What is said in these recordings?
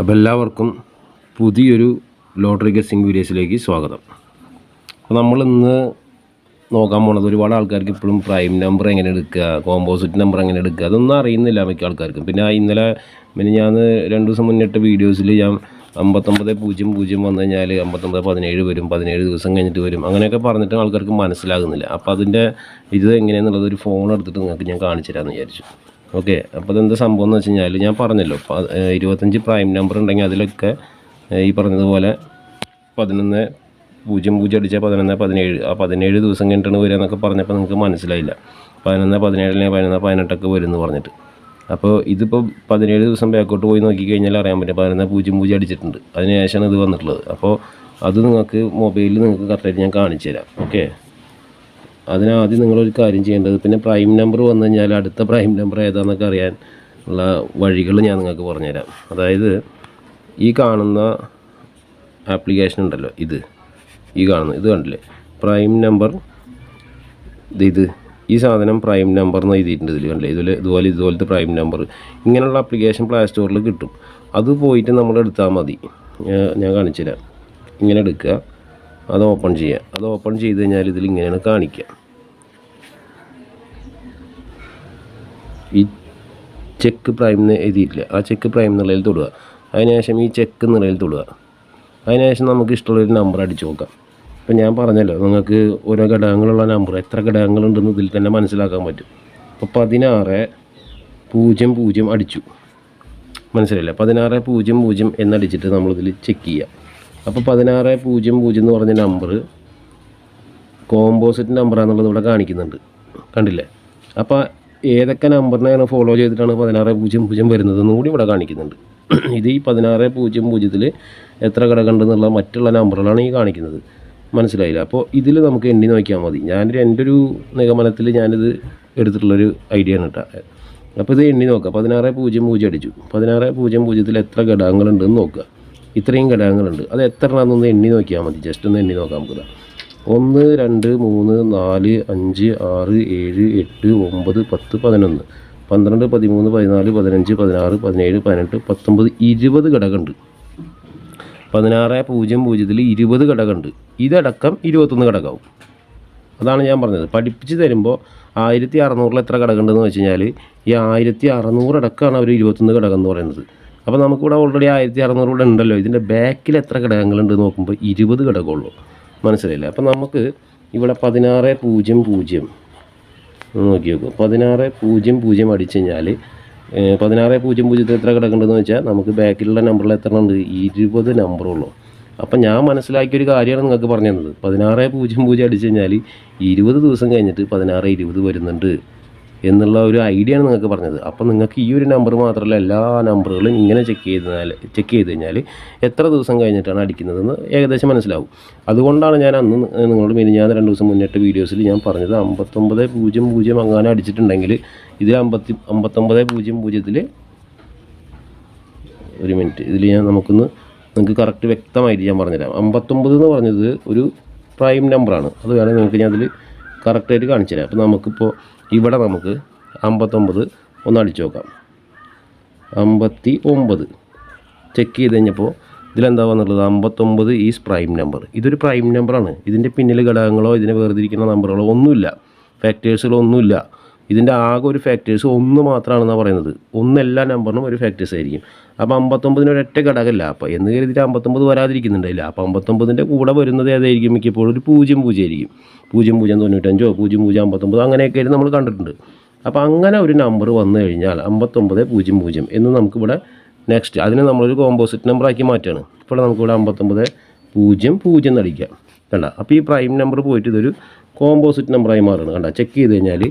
അപ്പോൾ എല്ലാവർക്കും പുതിയൊരു ലോട്ടറി ഗസ്സിംഗ് വീഡിയോസിലേക്ക് സ്വാഗതം. അപ്പോൾ നമ്മളിന്ന് നോക്കാൻ പോണത്, ഒരുപാട് ആൾക്കാർക്ക് ഇപ്പോഴും പ്രൈം നമ്പർ എങ്ങനെ എടുക്കുക, കോമ്പോസിറ്റ് നമ്പർ എങ്ങനെ എടുക്കുക, അതൊന്നും അറിയുന്നില്ല മിക്ക ആൾക്കാർക്കും. പിന്നെ ഇന്നലെ ഞാൻ 2 ദിവസം മുന്നിട്ട് വീഡിയോസിൽ ഞാൻ 5900 വന്നു കഴിഞ്ഞാൽ 5917 വരും, 17 ദിവസം കഴിഞ്ഞിട്ട് വരും, അങ്ങനെയൊക്കെ പറഞ്ഞിട്ട് ആൾക്കാർക്ക് മനസ്സിലാകുന്നില്ല. അപ്പോൾ അതിൻ്റെ ഇത് എങ്ങനെയാണെന്നുള്ളത് ഒരു ഫോൺ എടുത്തിട്ട് നിങ്ങൾക്ക് ഞാൻ കാണിച്ചു തരാമെന്ന് വിചാരിച്ചു. ഓക്കെ, അപ്പോൾ അതെന്താ സംഭവം എന്ന് വെച്ച് കഴിഞ്ഞാൽ, ഞാൻ പറഞ്ഞല്ലോ 25 പ്രൈം നമ്പർ ഉണ്ടെങ്കിൽ അതിലൊക്കെ ഈ പറഞ്ഞതുപോലെ 1100 അടിച്ചാൽ 1117, ആ 17 ദിവസം കഴിഞ്ഞിട്ടാണ് വരിക എന്നൊക്കെ പറഞ്ഞപ്പോൾ നിങ്ങൾക്ക് മനസ്സിലായില്ല. 1117 1118 വരും എന്ന് പറഞ്ഞിട്ട്. അപ്പോൾ ഇതിപ്പോൾ 17 ദിവസം ബാക്കോട്ട് പോയി നോക്കിക്കഴിഞ്ഞാൽ അറിയാൻ പറ്റും 1100 അടിച്ചിട്ടുണ്ട്. അതിന് ശേഷമാണ് ഇത് വന്നിട്ടുള്ളത്. അപ്പോൾ അത് നിങ്ങൾക്ക് മൊബൈലിൽ നിങ്ങൾക്ക് കറക്റ്റായിട്ട് ഞാൻ കാണിച്ചു തരാം. ഓക്കെ, അതിനാദ്യം നിങ്ങളൊരു കാര്യം ചെയ്യേണ്ടത്, പിന്നെ പ്രൈം നമ്പർ വന്നു കഴിഞ്ഞാൽ അടുത്ത പ്രൈം നമ്പർ ഏതാണെന്നൊക്കെ അറിയാൻ ഉള്ള വഴികൾ ഞാൻ നിങ്ങൾക്ക് പറഞ്ഞുതരാം. അതായത് ഈ കാണുന്ന ആപ്ലിക്കേഷൻ ഉണ്ടല്ലോ, ഈ കണ്ടില്ലേ പ്രൈം നമ്പർ, ഈ സാധനം പ്രൈം നമ്പർ എന്ന് എഴുതിയിട്ടുണ്ട് ഇതിൽ കണ്ടില്ലേ, ഇതുപോലത്തെ പ്രൈം നമ്പർ ഇങ്ങനെയുള്ള ആപ്ലിക്കേഷൻ പ്ലേ സ്റ്റോറിൽ കിട്ടും. അത് പോയിട്ട് നമ്മൾ എടുത്താൽ മതി. ഞാൻ കാണിച്ചു തരാം. ഇങ്ങനെ എടുക്കുക, അത് ഓപ്പൺ ചെയ്യുക. അത് ഓപ്പൺ ചെയ്ത് കഴിഞ്ഞാൽ ഇതിൽ ഇങ്ങനെയാണ് കാണിക്കുക. ഈ ചെക്ക് പ്രൈം എന്ന് എഴുതിയിട്ടില്ല, ആ ചെക്ക് പ്രൈം എന്നുള്ളതിൽ തൊടുക. അതിനുശേഷം ഈ ചെക്ക് എന്നുള്ളതിൽ തൊടുക. അതിനുശേഷം നമുക്ക് ഇഷ്ടമുള്ളൊരു നമ്പർ അടിച്ചു നോക്കാം. ഇപ്പം ഞാൻ പറഞ്ഞല്ലോ, നിങ്ങൾക്ക് ഓരോ ഘടകങ്ങളുള്ള നമ്പർ എത്ര ഘടകങ്ങളുണ്ടെന്ന് ഇതിൽ തന്നെ മനസ്സിലാക്കാൻ പറ്റും. അപ്പോൾ 1600 അടിച്ചു, മനസ്സിലായില്ല? 1600 എന്നടിച്ചിട്ട് നമ്മളിതിൽ ചെക്ക് ചെയ്യുക. അപ്പോൾ 1600 എന്ന് പറഞ്ഞ നമ്പർ കോമ്പോസിറ്റ് നമ്പറാണെന്നുള്ളത് ഇവിടെ കാണിക്കുന്നുണ്ട്, കണ്ടില്ലേ? അപ്പോൾ ഏതൊക്കെ നമ്പറിനെയാണ് ഫോളോ ചെയ്തിട്ടാണ് 1600 വരുന്നതെന്നും കൂടി ഇവിടെ കാണിക്കുന്നുണ്ട്. ഇത് ഈ 1600 എത്ര ഘടകം ഉണ്ടെന്നുള്ള മറ്റുള്ള നമ്പറുകളാണ് ഈ കാണിക്കുന്നത്, മനസ്സിലായില്ല? അപ്പോൾ ഇതിൽ നമുക്ക് എണ്ണി നോക്കിയാൽ മതി. എൻ്റെ ഒരു നിഗമനത്തിൽ ഞാനിത് എടുത്തിട്ടുള്ളൊരു ഐഡിയ ആണ് കേട്ടോ. അപ്പോൾ ഇത് എണ്ണി നോക്കുക. 1600 അടിച്ചു. 1600 എത്ര ഘടകങ്ങളുണ്ടെന്ന് നോക്കുക. ഇത്രയും ഘടകങ്ങളുണ്ട്, അത് എത്ര എണ്ണാന്നൊന്ന് എണ്ണി നോക്കിയാൽ മതി. ജസ്റ്റ് ഒന്ന് എണ്ണി നോക്കാം നമുക്ക്. 1 2 3 4 5 6 7 8 9 10 11 12 13 14 15 16 17 18 19 20 ഘടകമുണ്ട്. 1600 20 ഘടകമുണ്ട്. ഇതടക്കം 21 ഘടകമാവും. അതാണ് ഞാൻ പറഞ്ഞത്. പഠിപ്പിച്ച് തരുമ്പോൾ 1600 എത്ര ഘടകമുണ്ടെന്ന് വെച്ച് കഴിഞ്ഞാൽ ഈ 1600 അടക്കമാണ് അവർ 21 ഘടകം എന്ന് പറയുന്നത്. അപ്പോൾ നമുക്കിവിടെ ഓൾറെഡി 1600 ഇവിടെ ഉണ്ടല്ലോ. ഇതിൻ്റെ ബാക്കിൽ എത്ര ഘടകങ്ങളുണ്ട് നോക്കുമ്പോൾ 20 ഘടകമുള്ളൂ, മനസ്സിലായില്ല? അപ്പോൾ നമുക്ക് ഇവിടെ 1600 നോക്കി നോക്കും. 1600 അടിച്ചു കഴിഞ്ഞാൽ 1600 എത്ര ഘടകമുണ്ടെന്ന് വെച്ചാൽ നമുക്ക് ബാക്കിലുള്ള നമ്പറിൽ എത്ര ഉണ്ട്? 20 നമ്പറുള്ളൂ. അപ്പം ഞാൻ മനസ്സിലാക്കിയൊരു കാര്യമാണ് നിങ്ങൾക്ക് പറഞ്ഞു തന്നത്. 1600 അടിച്ചു കഴിഞ്ഞാൽ 20 ദിവസം കഴിഞ്ഞിട്ട് 1620 വരുന്നുണ്ട് എന്നുള്ള ഒരു ഐഡിയ ആണ് നിങ്ങൾക്ക് പറഞ്ഞത്. അപ്പം നിങ്ങൾക്ക് ഈ ഒരു നമ്പർ മാത്രമല്ല, എല്ലാ നമ്പറുകളും ഇങ്ങനെ ചെക്ക് ചെയ്ത് കഴിഞ്ഞാൽ എത്ര ദിവസം കഴിഞ്ഞിട്ടാണ് അടിക്കുന്നതെന്ന് ഏകദേശം മനസ്സിലാവും. അതുകൊണ്ടാണ് ഞാൻ അന്ന് നിങ്ങളോട് ഞാൻ 2 ദിവസം മുന്നിട്ട് വീഡിയോസിൽ ഞാൻ പറഞ്ഞത് 5900 അങ്ങനെ അടിച്ചിട്ടുണ്ടെങ്കിൽ ഇതിൽ 5900 ഒരു മിനിറ്റ്, ഇതിൽ നിങ്ങൾക്ക് കറക്റ്റ് വ്യക്തമായിട്ട് ഞാൻ പറഞ്ഞുതരാം. 59 എന്ന് പറഞ്ഞത് ഒരു പ്രൈം നമ്പറാണ്. അത് വേണമെങ്കിൽ നിങ്ങൾക്ക് ഞാൻ അതിൽ കറക്റ്റായിട്ട് കാണിച്ചു തരാം. അപ്പോൾ നമുക്കിപ്പോൾ ഇവിടെ നമുക്ക് 59 ഒന്ന് അടിച്ചു നോക്കാം. 59 ചെക്ക് ചെയ്ത് കഴിഞ്ഞപ്പോൾ ഇതിലെന്താ വന്നുള്ളത്? 59 ഈസ് പ്രൈം നമ്പർ. ഇതൊരു പ്രൈം നമ്പറാണ്. ഇതിൻ്റെ പിന്നിൽ ഘടകങ്ങളോ ഇതിനെ വേർതിരിക്കുന്ന നമ്പറുകളോ ഒന്നുമില്ല, ഫാക്ടേഴ്സുകളോ ഒന്നുമില്ല. ഇതിൻ്റെ ആകെ ഒരു ഫാക്ടേഴ്സ് 1 മാത്രമാണെന്നാണ് പറയുന്നത്. 1 എല്ലാ നമ്പറിനും ഒരു ഫാക്ടേഴ്സ് ആയിരിക്കും. അപ്പോൾ 59 ഒരൊറ്റ ഘടകമല്ല. അപ്പോൾ എന്ന് കരുതിയിട്ട് 59 വരാതിരിക്കുന്നുണ്ടായില്ല. അപ്പോൾ 59ൻ്റെ കൂടെ വരുന്നത് ഏതായിരിക്കും? മിക്കപ്പോഴും ഒരു 00 ആയിരിക്കും. 0095 0059 അങ്ങനെയൊക്കെ ആയിട്ട് നമ്മൾ കണ്ടിട്ടുണ്ട്. അപ്പോൾ അങ്ങനെ ഒരു നമ്പർ വന്നു കഴിഞ്ഞാൽ 5900 എന്ന് നമുക്കിവിടെ നെക്സ്റ്റ് അതിനെ നമ്മളൊരു കോമ്പോസിറ്റ് നമ്പറാക്കി മാറ്റുകയാണ്. ഇപ്പോൾ നമുക്കിവിടെ 5900 എന്നടിക്കാം, കണ്ട? അപ്പോൾ ഈ പ്രൈം നമ്പർ പോയിട്ട് ഇതൊരു കോമ്പോസിറ്റ് നമ്പറായി മാറുകയാണ്, കണ്ട? ചെക്ക് ചെയ്ത് കഴിഞ്ഞാൽ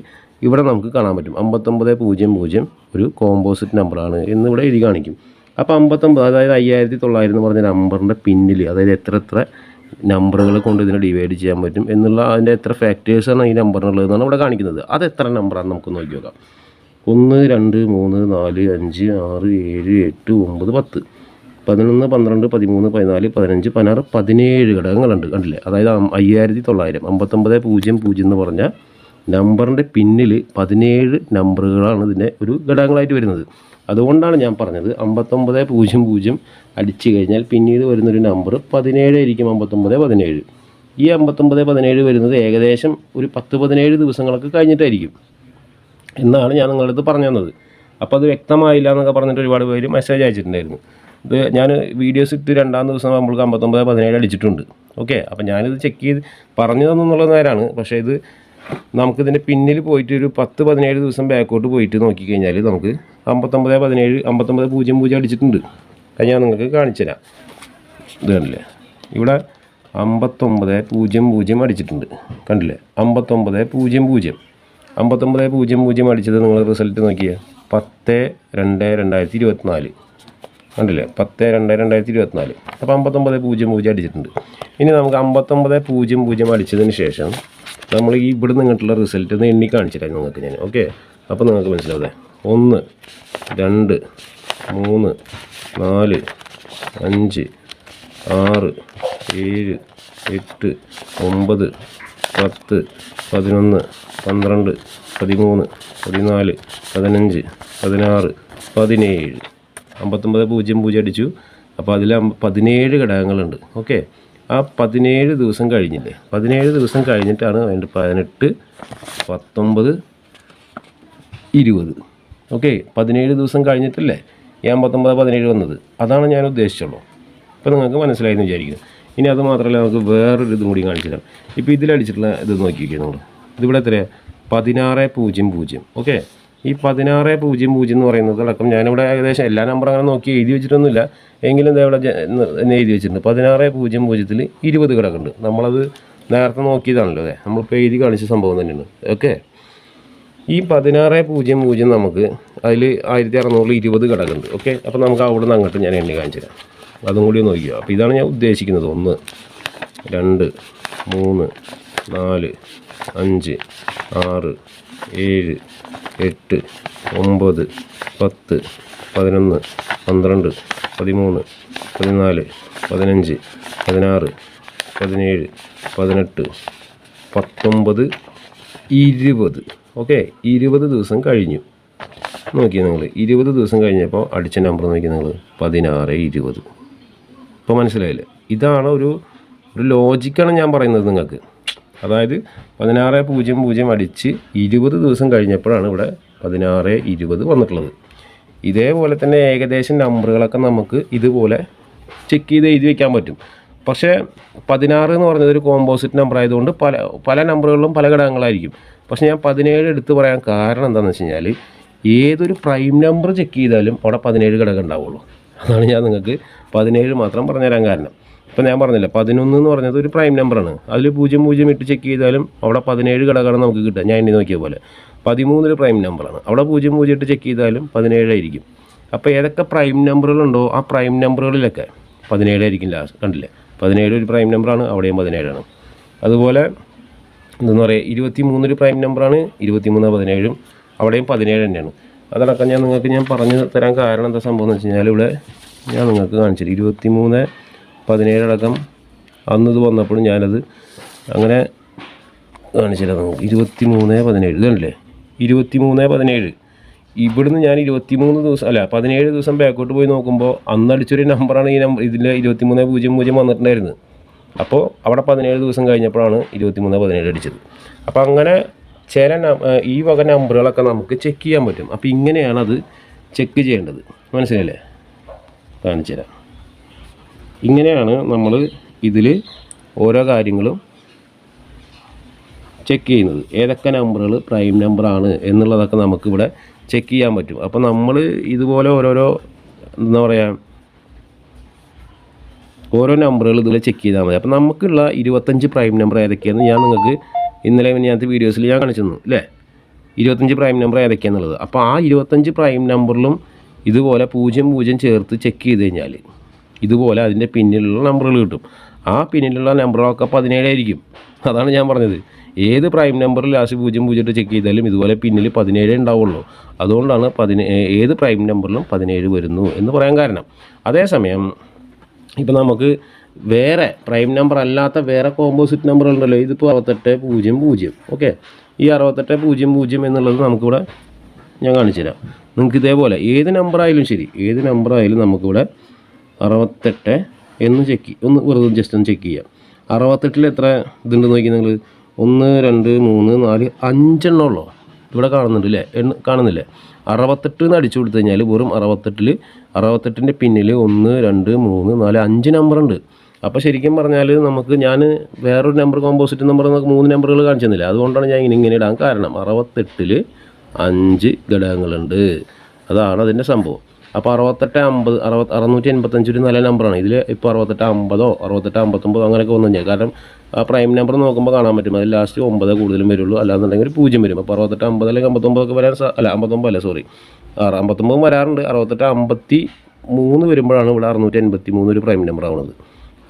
ഇവിടെ നമുക്ക് കാണാൻ പറ്റും 5900 ഒരു കോമ്പോസിറ്റ് നമ്പറാണ് എന്നിവിടെ എഴുതി കാണിക്കും. അപ്പോൾ 59, അതായത് 5900 എന്ന് പറഞ്ഞ നമ്പറിൻ്റെ പിന്നിൽ, അതായത് എത്ര നമ്പറുകളെ കൊണ്ട് ഇതിനെ ഡിവൈഡ് ചെയ്യാൻ പറ്റും എന്നുള്ള അതിൻ്റെ എത്ര ഫാക്ടേഴ്സാണ് ഈ നമ്പറിനുള്ളതെന്നാണ് ഇവിടെ കാണിക്കുന്നത്. അത് എത്ര നമ്പറാണ് നമുക്ക് നോക്കി നോക്കാം. 1 2 3 4 5 6 7 8 9 10 11 12 13 14 15 16 17 ഘടകങ്ങളുണ്ട്, കണ്ടില്ലേ? അതായത് 5900 5900 എന്ന് പറഞ്ഞാൽ നമ്പറിൻ്റെ പിന്നിൽ 17 നമ്പറുകളാണ് ഇതിൻ്റെ ഒരു ഘടകങ്ങളായിട്ട് വരുന്നത്. അതുകൊണ്ടാണ് ഞാൻ പറഞ്ഞത് 5900 അടിച്ചു കഴിഞ്ഞാൽ പിന്നീട് വരുന്നൊരു നമ്പർ 17 ആയിരിക്കും. 5917 ഈ 5917 വരുന്നത് ഏകദേശം ഒരു 10-17 ദിവസങ്ങളൊക്കെ കഴിഞ്ഞിട്ടായിരിക്കും എന്നാണ് ഞാൻ നിങ്ങളുടെ അടുത്ത് പറഞ്ഞു തന്നത്. അപ്പോൾ അത് വ്യക്തമായില്ല എന്നൊക്കെ പറഞ്ഞിട്ട് ഒരുപാട് പേര് മെസ്സേജ് അയച്ചിട്ടുണ്ടായിരുന്നു. ഇത് ഞാൻ വീഡിയോസ് ഇട്ട് 2-ാം ദിവസം നമ്മൾക്ക് 5917 അടിച്ചിട്ടുണ്ട്. ഓക്കെ, അപ്പോൾ ഞാനിത് ചെക്ക് ചെയ്ത് പറഞ്ഞു തന്നുള്ള നേരമാണ്. പക്ഷേ ഇത് നമുക്കിതിൻ്റെ പിന്നിൽ പോയിട്ട് ഒരു 10-17 ദിവസം ബാക്കോട്ട് പോയിട്ട് നോക്കിക്കഴിഞ്ഞാൽ നമുക്ക് 5917 5900 അടിച്ചിട്ടുണ്ട്. അത് ഞാൻ നിങ്ങൾക്ക് കാണിച്ചു തരാം. ഇത് കണ്ടില്ലേ, ഇവിടെ 5900 അടിച്ചിട്ടുണ്ട്. കണ്ടില്ലേ, 5900 അടിച്ചത് നിങ്ങൾ റിസൾട്ട് നോക്കിയാൽ 10/2/2024 കണ്ടില്ലേ, 10/2/2024. അപ്പോൾ 5900 അടിച്ചിട്ടുണ്ട്. ഇനി നമുക്ക് 5900 അടിച്ചതിന് ശേഷം നമ്മൾ ഈ ഇവിടെ നിന്നിട്ടുള്ള റിസൾട്ട് ഒന്ന് എണ്ണി കാണിച്ചു തരാം നിങ്ങൾക്ക് ഞാൻ. ഓക്കെ, അപ്പോൾ നിങ്ങൾക്ക് മനസ്സിലാവേ. 1 2 3 4 5 6 7 8 9 10 11 12 13 14 15 16 17 5900 അടിച്ചു. അപ്പോൾ അതിൽ 17 ഘടകങ്ങളുണ്ട്. ഓക്കെ, ആ 17 ദിവസം കഴിഞ്ഞില്ലേ, 17 ദിവസം കഴിഞ്ഞിട്ടാണ് അതിൻ്റെ 18 19 20. ഓക്കെ, 17 ദിവസം കഴിഞ്ഞിട്ടല്ലേ ഈ 5917 വന്നത്. അതാണ് ഞാൻ ഉദ്ദേശിച്ചുള്ളൂ. അപ്പോൾ നിങ്ങൾക്ക് മനസ്സിലായെന്ന് വിചാരിക്കുന്നു. ഇനി അത് മാത്രമല്ല, നമുക്ക് വേറൊരു ഇതും കൂടി കാണിച്ചു തരാം. ഇപ്പോൾ ഇതിലടിച്ചിട്ടുള്ള ഇത് നോക്കിയിരിക്കുക നമ്മൾ. ഇതിവിടെ എത്രയാണ്? 1600. ഓക്കെ, ഈ 1600 എന്ന് പറയുന്നത് അടക്കം ഞാനിവിടെ ഏകദേശം എല്ലാ നമ്പറും അങ്ങനെ നോക്കി എഴുതി വെച്ചിട്ടൊന്നുമില്ല. എങ്കിലും എന്താ ഇവിടെ എഴുതി വെച്ചിട്ടുണ്ട്. 1600 20 കിടക്കുന്നുണ്ട്. നമ്മളത് നേരത്തെ നോക്കിയതാണല്ലോ. അതെ, നമ്മളിപ്പോൾ എഴുതി കാണിച്ച സംഭവം തന്നെയാണ്. ഓക്കെ, ഈ 1600 നമുക്ക് അതിൽ 1620 കിടക്കുന്നുണ്ട്. ഓക്കെ, അപ്പോൾ നമുക്ക് അവിടെ നിന്ന് അങ്ങോട്ട് ഞാൻ എണ്ണി കാണിച്ചു തരാം. അതും കൂടി നോക്കിയോ. അപ്പോൾ ഇതാണ് ഞാൻ ഉദ്ദേശിക്കുന്നത്. 1 2 3 4 5 6 7 8 9 10 11 12 13 14 15 16 17 18 19 20. ഓക്കെ, 20 ദിവസം കഴിഞ്ഞു. നോക്കിയാൽ നിങ്ങൾ 20 ദിവസം കഴിഞ്ഞപ്പോൾ അടിച്ച നമ്പർ നോക്കിയാൽ നിങ്ങൾ 1620. ഇപ്പോൾ മനസ്സിലായില്ലേ? ഇതാണ് ഒരു ലോജിക്കാണ് ഞാൻ പറയുന്നത് നിങ്ങൾക്ക്. അതായത് 1600 അടിച്ച് 20 ദിവസം കഴിഞ്ഞപ്പോഴാണ് ഇവിടെ 1620 വന്നിട്ടുള്ളത്. ഇതേപോലെ തന്നെ ഏകദേശം നമ്പറുകളൊക്കെ നമുക്ക് ഇതുപോലെ ചെക്ക് ചെയ്ത് എഴുതി വയ്ക്കാൻ പറ്റും. പക്ഷേ 16 എന്ന് പറഞ്ഞത് ഒരു കോമ്പോസിറ്റ് നമ്പർ ആയതുകൊണ്ട് പല നമ്പറുകളിലും പല ഘടകങ്ങളായിരിക്കും. പക്ഷേ ഞാൻ 17 എടുത്ത് പറയാൻ കാരണം എന്താണെന്ന് വെച്ച് കഴിഞ്ഞാൽ ഏതൊരു പ്രൈം നമ്പർ ചെക്ക് ചെയ്താലും അവിടെ 17 ഘടകം ഉണ്ടാവുള്ളൂ. അതാണ് ഞാൻ നിങ്ങൾക്ക് 17 മാത്രം പറഞ്ഞുതരാൻ കാരണം. ഇപ്പോൾ ഞാൻ പറഞ്ഞില്ല, 11 എന്ന് പറഞ്ഞത് ഒരു പ്രൈം നമ്പറാണ്. അതിൽ 00 ഇട്ട് ചെക്ക് ചെയ്താലും അവിടെ 17 ഘടകമാണ് നമുക്ക് കിട്ടുക. ഞാൻ എണ്ണി നോക്കിയ പോലെ 13 ഒരു പ്രൈം നമ്പറാണ്. അവിടെ 00 ഇട്ട് ചെക്ക് ചെയ്താലും 17 ആയിരിക്കും. അപ്പോൾ ഏതൊക്കെ പ്രൈം നമ്പറുകളുണ്ടോ ആ പ്രൈം നമ്പറുകളിലൊക്കെ 17 ആയിരിക്കും ലാസ്റ്റ്. കണ്ടില്ലേ, 17 ഒരു പ്രൈം നമ്പറാണ്, അവിടെയും 17 ആണ്. അതുപോലെ എന്തെന്ന് പറയുക, 23 ഒരു പ്രൈം നമ്പറാണ്, 23 17 അവിടെയും 17 തന്നെയാണ്. അതടക്കം ഞാൻ പറഞ്ഞു തരാൻ കാരണം എന്താ സംഭവം എന്ന് വെച്ച് കഴിഞ്ഞാൽ ഇവിടെ ഞാൻ നിങ്ങൾക്ക് കാണിച്ചത് 23 17 അടക്കം അന്ന് ഇത് വന്നപ്പോഴും ഞാനത് അങ്ങനെ കാണിച്ചില്ല. 23 17 ഇതല്ലേ 23 17. ഇവിടുന്ന് ഞാൻ 23 ദിവസം അല്ല 17 ദിവസം ബാക്കോട്ട് പോയി നോക്കുമ്പോൾ അന്ന് അടിച്ചൊരു നമ്പറാണ് ഈ നമ്പർ. ഇതിൽ 2300 വന്നിട്ടുണ്ടായിരുന്നു. അപ്പോൾ അവിടെ 17 ദിവസം കഴിഞ്ഞപ്പോഴാണ് 23 17 അടിച്ചത്. അപ്പോൾ അങ്ങനെ ചില ഈ വക നമ്പറുകളൊക്കെ നമുക്ക് ചെക്ക് ചെയ്യാൻ പറ്റും. അപ്പോൾ ഇങ്ങനെയാണ് അത് ചെക്ക് ചെയ്യേണ്ടത്. മനസ്സിലല്ലേ? കാണിച്ചു തരാം. ഇങ്ങനെയാണ് നമ്മൾ ഇതിൽ ഓരോ കാര്യങ്ങളും ചെക്ക് ചെയ്യുന്നത്. ഏതൊക്കെ നമ്പറുകൾ പ്രൈം നമ്പറാണ് എന്നുള്ളതൊക്കെ നമുക്കിവിടെ ചെക്ക് ചെയ്യാൻ പറ്റും. അപ്പോൾ നമ്മൾ ഇതുപോലെ ഓരോരോ എന്താ പറയുക ഓരോ നമ്പറുകൾ ഇതിൽ ചെക്ക് ചെയ്താൽ മതി. അപ്പോൾ നമുക്കുള്ള 25 പ്രൈം നമ്പർ ഏതൊക്കെയാണെന്ന് ഞാൻ നിങ്ങൾക്ക് ഇന്നലെ ഞാനത്തെ വീഡിയോസിൽ ഞാൻ കാണിച്ചു തന്നു അല്ലേ? 25 പ്രൈം നമ്പർ ഏതൊക്കെയാണെന്നുള്ളത്. അപ്പോൾ ആ 25 പ്രൈം നമ്പറിലും ഇതുപോലെ 00 ചേർത്ത് ചെക്ക് ചെയ്ത് കഴിഞ്ഞാൽ ഇതുപോലെ അതിൻ്റെ പിന്നിലുള്ള നമ്പറുകൾ കിട്ടും. ആ പിന്നിലുള്ള നമ്പറുകളൊക്കെ 17 ആയിരിക്കും. അതാണ് ഞാൻ പറഞ്ഞത്. ഏത് പ്രൈം നമ്പറിൽ ലാസ്റ്റ് 00 ഇട്ട് ചെക്ക് ചെയ്താലും ഇതുപോലെ പിന്നിൽ 17 ഉണ്ടാവുള്ളൂ. അതുകൊണ്ടാണ് ഏത് പ്രൈം നമ്പറിലും 17 വരുന്നു എന്ന് പറയാൻ കാരണം. അതേസമയം ഇപ്പോൾ നമുക്ക് വേറെ പ്രൈം നമ്പർ അല്ലാത്ത വേറെ കോമ്പോസിറ്റ് നമ്പറുകളുണ്ടല്ലോ. ഇതിപ്പോൾ 68 00. ഓക്കെ, ഈ 6800 എന്നുള്ളത് നമുക്കിവിടെ ഞാൻ കാണിച്ചു തരാം. നിങ്ങൾക്ക് ഇതേപോലെ ഏത് നമ്പറായാലും ശരി, ഏത് നമ്പറായാലും നമുക്കിവിടെ 68 എന്ന് ഒന്ന് വെറുതെ ജസ്റ്റ് ഒന്ന് ചെക്ക് ചെയ്യാം. 68 എത്ര ഇതുണ്ട് നോക്കി നിങ്ങൾ. 1 2 3 4 5 എണ്ണമുള്ളൂ ഇവിടെ കാണുന്നുണ്ട് അല്ലേ? കാണുന്നില്ലേ? 68 എന്ന് അടിച്ചു കൊടുത്തു കഴിഞ്ഞാൽ വെറും 68ൻ്റെ പിന്നിൽ 1 2 3 4 5 നമ്പറുണ്ട്. അപ്പോൾ ശരിക്കും പറഞ്ഞാൽ നമുക്ക് ഞാൻ വേറൊരു നമ്പർ കോമ്പോസിറ്റ് നമ്പർ നമുക്ക് 3 നമ്പറുകൾ കാണിച്ചു തന്നില്ല. അതുകൊണ്ടാണ് ഞാൻ ഇങ്ങനെ ഇടാൻ കാരണം. 68ൽ 5 ഘടകങ്ങളുണ്ട്, അതാണ് അതിൻ്റെ സംഭവം. അപ്പോൾ 68 50 685 ഒരു നല്ല നമ്പറാണ്. ഇതിൽ ഇപ്പോൾ 68 50 68 59 അങ്ങനെയൊക്കെ വന്നു കഴിഞ്ഞാൽ, കാരണം ആ പ്രൈം നമ്പർ നോക്കുമ്പോൾ കാണാൻ പറ്റും അതിൽ ലാസ്റ്റ് 9 കൂടുതലും വരുള്ളൂ, അല്ലാന്നുണ്ടെങ്കിൽ 0 വരും. അപ്പോൾ 68 50 അല്ലെങ്കിൽ 59 ഒക്കെ വരാൻ 59 വരാറുണ്ട്. 68 53 വരുമ്പോഴാണ് ഇവിടെ 683 ഒരു പ്രൈം നമ്പർ ആവുന്നത്.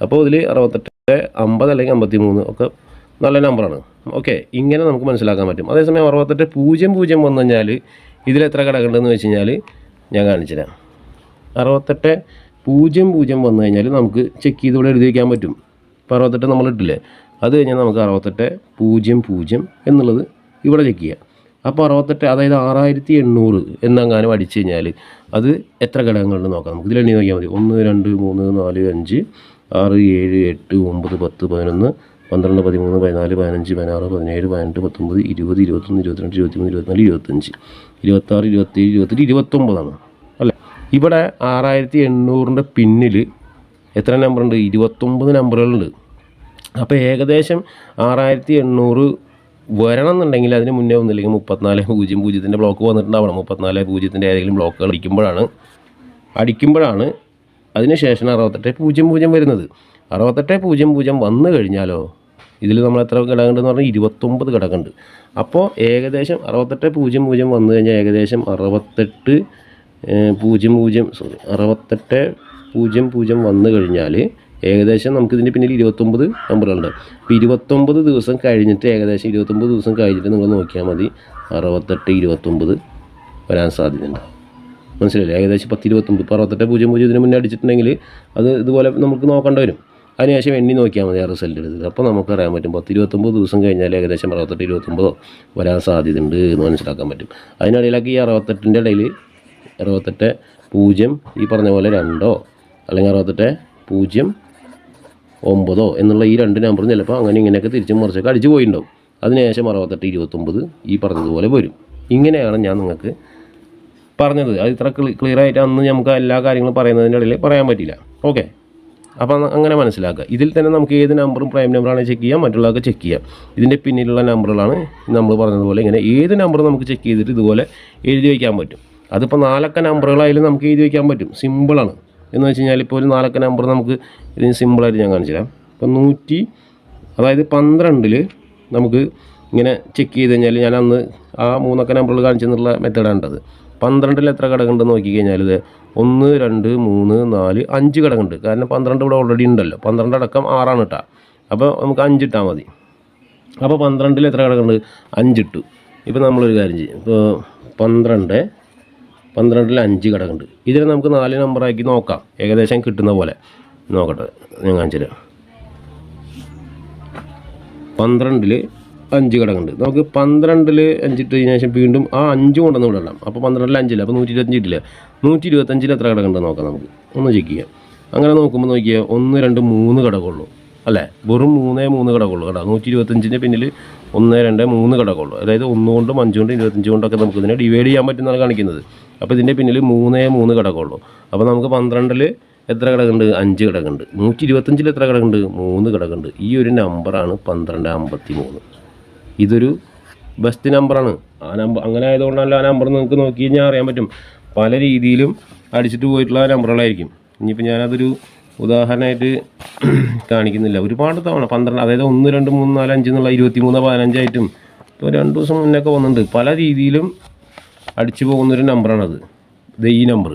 അപ്പോൾ ഇതിൽ 68 50 അല്ലെങ്കിൽ 53 ഒക്കെ നല്ല നമ്പറാണ്. ഓക്കെ, ഇങ്ങനെ നമുക്ക് മനസ്സിലാക്കാൻ പറ്റും. അതേസമയം 68 00 വന്നു കഴിഞ്ഞാൽ ഇതിലെത്ര ഘടകമുണ്ടെന്ന് വെച്ച് കഴിഞ്ഞാൽ ഞാൻ കാണിച്ചുതരാം. 68 00 വന്നു കഴിഞ്ഞാൽ നമുക്ക് ചെക്ക് ചെയ്ത് ഇവിടെ എഴുതി വയ്ക്കാൻ പറ്റും. ഇപ്പോൾ 68 നമ്മൾ ഇട്ടില്ലേ, അത് കഴിഞ്ഞാൽ നമുക്ക് 68 00 എന്നുള്ളത് ഇവിടെ ചെക്ക് ചെയ്യാം. അപ്പോൾ 68 അതായത് 6800 എന്നങ്ങാനും അടിച്ചു കഴിഞ്ഞാൽ അത് എത്ര ഘടകങ്ങളുണ്ട് നോക്കാം. നമുക്ക് ഇതിൽ എണ്ണി നോക്കിയാൽ മതി. 1 2 3 4 5 6 7 8 9 10 11 12 13 14 15 16 17 18 19 20 21 22 23 24 25 26 27 28 29 അല്ലേ? ഇവിടെ 6800ൻ്റെ പിന്നിൽ എത്ര നമ്പറുണ്ട്? 29 നമ്പറുകളുണ്ട്. അപ്പോൾ ഏകദേശം 6800 വരണം എന്നുണ്ടെങ്കിൽ അതിന് മുന്നേ ഒന്നില്ലെങ്കിൽ 3400 ബ്ലോക്ക് വന്നിട്ടുണ്ടാവണം. 3400 ഏതെങ്കിലും ബ്ലോക്കുകൾ അടിക്കുമ്പോഴാണ് അതിനുശേഷം 6800 വരുന്നത്. 6800 വന്നു കഴിഞ്ഞാലോ ഇതിൽ നമ്മൾ എത്ര ഘടകമുണ്ടെന്ന് പറഞ്ഞാൽ 29 ഘടകമുണ്ട്. അപ്പോൾ ഏകദേശം 6800 വന്നു കഴിഞ്ഞാൽ ഏകദേശം 6800 വന്നു കഴിഞ്ഞാൽ ഏകദേശം നമുക്കിതിൻ്റെ പിന്നിൽ 29 നമ്പറുകളുണ്ട്. അപ്പോൾ 29 ദിവസം കഴിഞ്ഞിട്ട് ഏകദേശം 29 ദിവസം കഴിഞ്ഞിട്ട് നിങ്ങൾ നോക്കിയാൽ മതി 68 29 വരാൻ സാധ്യതയുണ്ട്. മനസ്സിലായില്ലേ? ഏകദേശം 10 29. ഇപ്പോൾ 6800 ഇതിന് മുന്നേ അടിച്ചിട്ടുണ്ടെങ്കിൽ അത് ഇതുപോലെ നമുക്ക് നോക്കേണ്ടി വരും. അതിനുശേഷം എണ്ണി നോക്കിയാൽ മതി ആ റിസൾട്ട് എടുത്തത്. അപ്പോൾ നമുക്കറിയാൻ പറ്റും 10 29 ദിവസം കഴിഞ്ഞാൽ ഏകദേശം 68 29 വരാൻ സാധ്യതയുണ്ട് എന്ന് മനസ്സിലാക്കാൻ പറ്റും. അതിനിടയിലൊക്കെ ഈ 68ൻ്റെ ഇടയിൽ 68 0 ഈ പറഞ്ഞ പോലെ 2 അല്ലെങ്കിൽ 68 0 9 എന്നുള്ള ഈ 2 നമ്പറും ചിലപ്പോൾ അങ്ങനെ ഇങ്ങനെയൊക്കെ തിരിച്ചും മറിച്ചൊക്കെ അടിച്ച് പോയിട്ടുണ്ടാവും. അതിനുശേഷം 68 29 ഈ പറഞ്ഞതുപോലെ വരും. ഇങ്ങനെയാണ് ഞാൻ നിങ്ങൾക്ക് പറഞ്ഞത്. അത് ഇത്ര ക്ലിയർ ആയിട്ട് അന്ന് നമുക്ക് എല്ലാ കാര്യങ്ങളും പറയുന്നതിൻ്റെ ഇടയിൽ പറയാൻ പറ്റില്ല. ഓക്കെ, അപ്പോൾ അങ്ങനെ മനസ്സിലാക്കുക. ഇതിൽ തന്നെ നമുക്ക് ഏത് നമ്പറും പ്രൈം നമ്പറാണ് ചെക്ക് ചെയ്യാം, മറ്റുള്ളതൊക്കെ ചെക്ക് ചെയ്യാം. ഇതിൻ്റെ പിന്നിലുള്ള നമ്പറുകളാണ് നമ്മൾ പറഞ്ഞതുപോലെ ഇങ്ങനെ ഏത് നമ്പറും നമുക്ക് ചെക്ക് ചെയ്തിട്ട് ഇതുപോലെ എഴുതി വയ്ക്കാൻ പറ്റും. അതിപ്പോൾ 4 അക്ക നമ്പറുകളായാലും നമുക്ക് എഴുതി വയ്ക്കാൻ പറ്റും. സിമ്പിളാണ്. എന്ന് വെച്ച് കഴിഞ്ഞാൽ ഇപ്പോൾ ഒരു 4 അക്ക നമ്പർ നമുക്ക് ഇതിന് സിമ്പിളായിട്ട് ഞാൻ കാണിച്ചു തരാം. ഇപ്പോൾ 12 നമുക്ക് ഇങ്ങനെ ചെക്ക് ചെയ്ത് കഴിഞ്ഞാൽ ഞാൻ അന്ന് ആ 3 അക്ക നമ്പറുകൾ കാണിച്ചെന്നുള്ള മെത്തേഡാണ് ഉണ്ടത്. 12 എത്ര ഘടകമുണ്ടെന്ന് നോക്കിക്കഴിഞ്ഞാൽ ഇത് 1 2 3 4 5 ഘടകമുണ്ട്. കാരണം 12 ഇവിടെ ഓൾറെഡി ഉണ്ടല്ലോ. 12 അടക്കം 6 ഇട്ടാൽ അപ്പോൾ നമുക്ക് 5 ഇട്ടാൽ മതി. അപ്പോൾ 12 എത്ര ഘടകമുണ്ട്? 5 ഇട്ടു. ഇപ്പോൾ നമ്മളൊരു കാര്യം ചെയ്യും. ഇപ്പോൾ 12 5 ഘടകമുണ്ട്. ഇതിനെ നമുക്ക് 4 നമ്പറാക്കി നോക്കാം, ഏകദേശം കിട്ടുന്ന പോലെ. നോക്കട്ടെ, ഞാൻ കാണിച്ചു തരാം. 12 5 ഘടകമുണ്ട്. നമുക്ക് 12 5 ഇട്ടതിന് ശേഷം വീണ്ടും ആ 5 കൊണ്ടുവന്ന് വിടണം. അപ്പോൾ 12 5 ഇല്ല, അപ്പോൾ 125 ഇട്ടില്ല. 125 എത്ര ഘടകമുണ്ടെന്ന് നോക്കാം. നമുക്ക് ഒന്ന് ചെക്ക് ചെയ്യാം. അങ്ങനെ നോക്കുമ്പോൾ നോക്കിയാൽ 1 2 3 ഘടകമുള്ളൂ അല്ലേ? വെറും 3 ഘടകമുള്ളൂ കേട്ടോ. 125ൻ്റെ പിന്നിൽ 1 2 3 ഘടകമുള്ളൂ. അതായത് 1 കൊണ്ടും 5 കൊണ്ടും 25 കൊണ്ടൊക്കെ നമുക്ക് ഇതിനെ ഡിവൈഡ് ചെയ്യാൻ പറ്റുന്നതാണ് കാണിക്കുന്നത്. അപ്പോൾ ഇതിൻ്റെ പിന്നിൽ 3 ഘടകമുള്ളൂ. അപ്പോൾ നമുക്ക് 12 എത്ര ഘടകമുണ്ട്? 5 ഘടകമുണ്ട്. 125 എത്ര ഘടകമുണ്ട്? 3 ഘടകമുണ്ട്. ഈ ഒരു നമ്പറാണ് 1253. ഇതൊരു ബെസ്റ്റ് നമ്പറാണ്. ആ നമ്പർ അങ്ങനെ ആയതുകൊണ്ടല്ല ആ നമ്പർ നിങ്ങൾക്ക് നോക്കി കഴിഞ്ഞാൽ അറിയാൻ പറ്റും. പല രീതിയിലും അടിച്ചിട്ട് പോയിട്ടുള്ള നമ്പറുകളായിരിക്കും. ഇനിയിപ്പോൾ ഞാനതൊരു ഉദാഹരണമായിട്ട് കാണിക്കുന്നില്ല. ഒരുപാട് തവണ 12 അതായത് 1 2 3 4 5 എന്നുള്ള 23 15 ആയിട്ടും ഇപ്പോൾ 2 ദിവസം മുന്നൊക്കെ വന്നിട്ടുണ്ട്. പല രീതിയിലും അടിച്ചു പോകുന്നൊരു നമ്പറാണത്. ഇത് ഈ നമ്പർ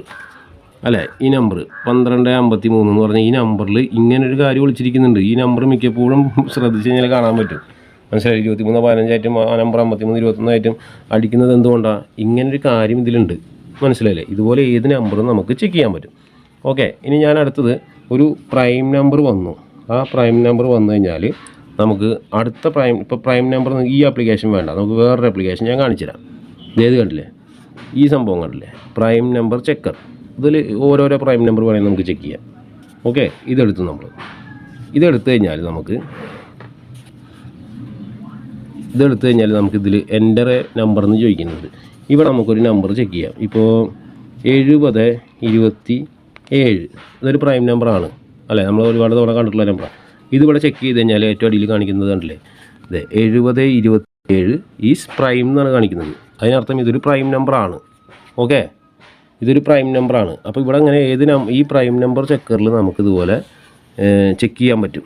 അല്ലേ? ഈ നമ്പർ 1253 എന്ന് പറഞ്ഞാൽ ഈ നമ്പറിൽ ഇങ്ങനൊരു കാര്യം വിളിച്ചിരിക്കുന്നുണ്ട്. ഈ നമ്പർ മിക്കപ്പോഴും ശ്രദ്ധിച്ച് കഴിഞ്ഞാൽ കാണാൻ പറ്റും. മനസ്സിലായി? 23 15 ആയിട്ടും ആ നമ്പർ 53 21 ആയിട്ടും അടിക്കുന്നത് എന്തുകൊണ്ടാണ്? ഇങ്ങനൊരു കാര്യം ഇതിലുണ്ട്. മനസ്സിലായില്ലേ? ഇതുപോലെ ഏത് നമ്പറും നമുക്ക് ചെക്ക് ചെയ്യാൻ പറ്റും. ഓക്കെ, ഇനി ഞാൻ അടുത്തത് ഒരു പ്രൈം നമ്പർ വന്നു. ആ പ്രൈം നമ്പർ വന്നു കഴിഞ്ഞാൽ നമുക്ക് അടുത്ത ഇപ്പോൾ പ്രൈം നമ്പർ ഈ ആപ്ലിക്കേഷൻ വേണ്ട, നമുക്ക് വേറൊരു ആപ്ലിക്കേഷൻ ഞാൻ കാണിച്ചു തരാം. ഇതേത് കണ്ടില്ലേ, ഈ സംഭവം കണ്ടില്ലേ, പ്രൈം നമ്പർ ചെക്കർ. ഇതിൽ ഓരോരോ പ്രൈം നമ്പർ വേണമെങ്കിൽ നമുക്ക് ചെക്ക് ചെയ്യാം. ഓക്കെ, ഇതെടുത്തു കഴിഞ്ഞാൽ നമുക്കിതിൽ എൻ്റർ നമ്പർ എന്ന് ചോദിക്കുന്നുണ്ട്. ഇവിടെ നമുക്കൊരു നമ്പർ ചെക്ക് ചെയ്യാം. ഇപ്പോൾ 7027 ഇതൊരു പ്രൈം നമ്പറാണ് അല്ലേ, നമ്മൾ ഒരുപാട് തവണ കണ്ടിട്ടുള്ള നമ്പറാണ്. ഇതിവിടെ ചെക്ക് ചെയ്ത് കഴിഞ്ഞാൽ ഏറ്റവും അടിയിൽ കാണിക്കുന്നത് കണ്ടില്ലേ, ഇത് 7027 ഈസ് പ്രൈം എന്നാണ് കാണിക്കുന്നത്. അതിനർത്ഥം ഇതൊരു പ്രൈം നമ്പറാണ്. ഓക്കെ, ഇതൊരു പ്രൈം നമ്പറാണ്. അപ്പോൾ ഇവിടെ അങ്ങനെ ഈ പ്രൈം നമ്പർ ചെക്കറിൽ നമുക്കിതുപോലെ ചെക്ക് ചെയ്യാൻ പറ്റും.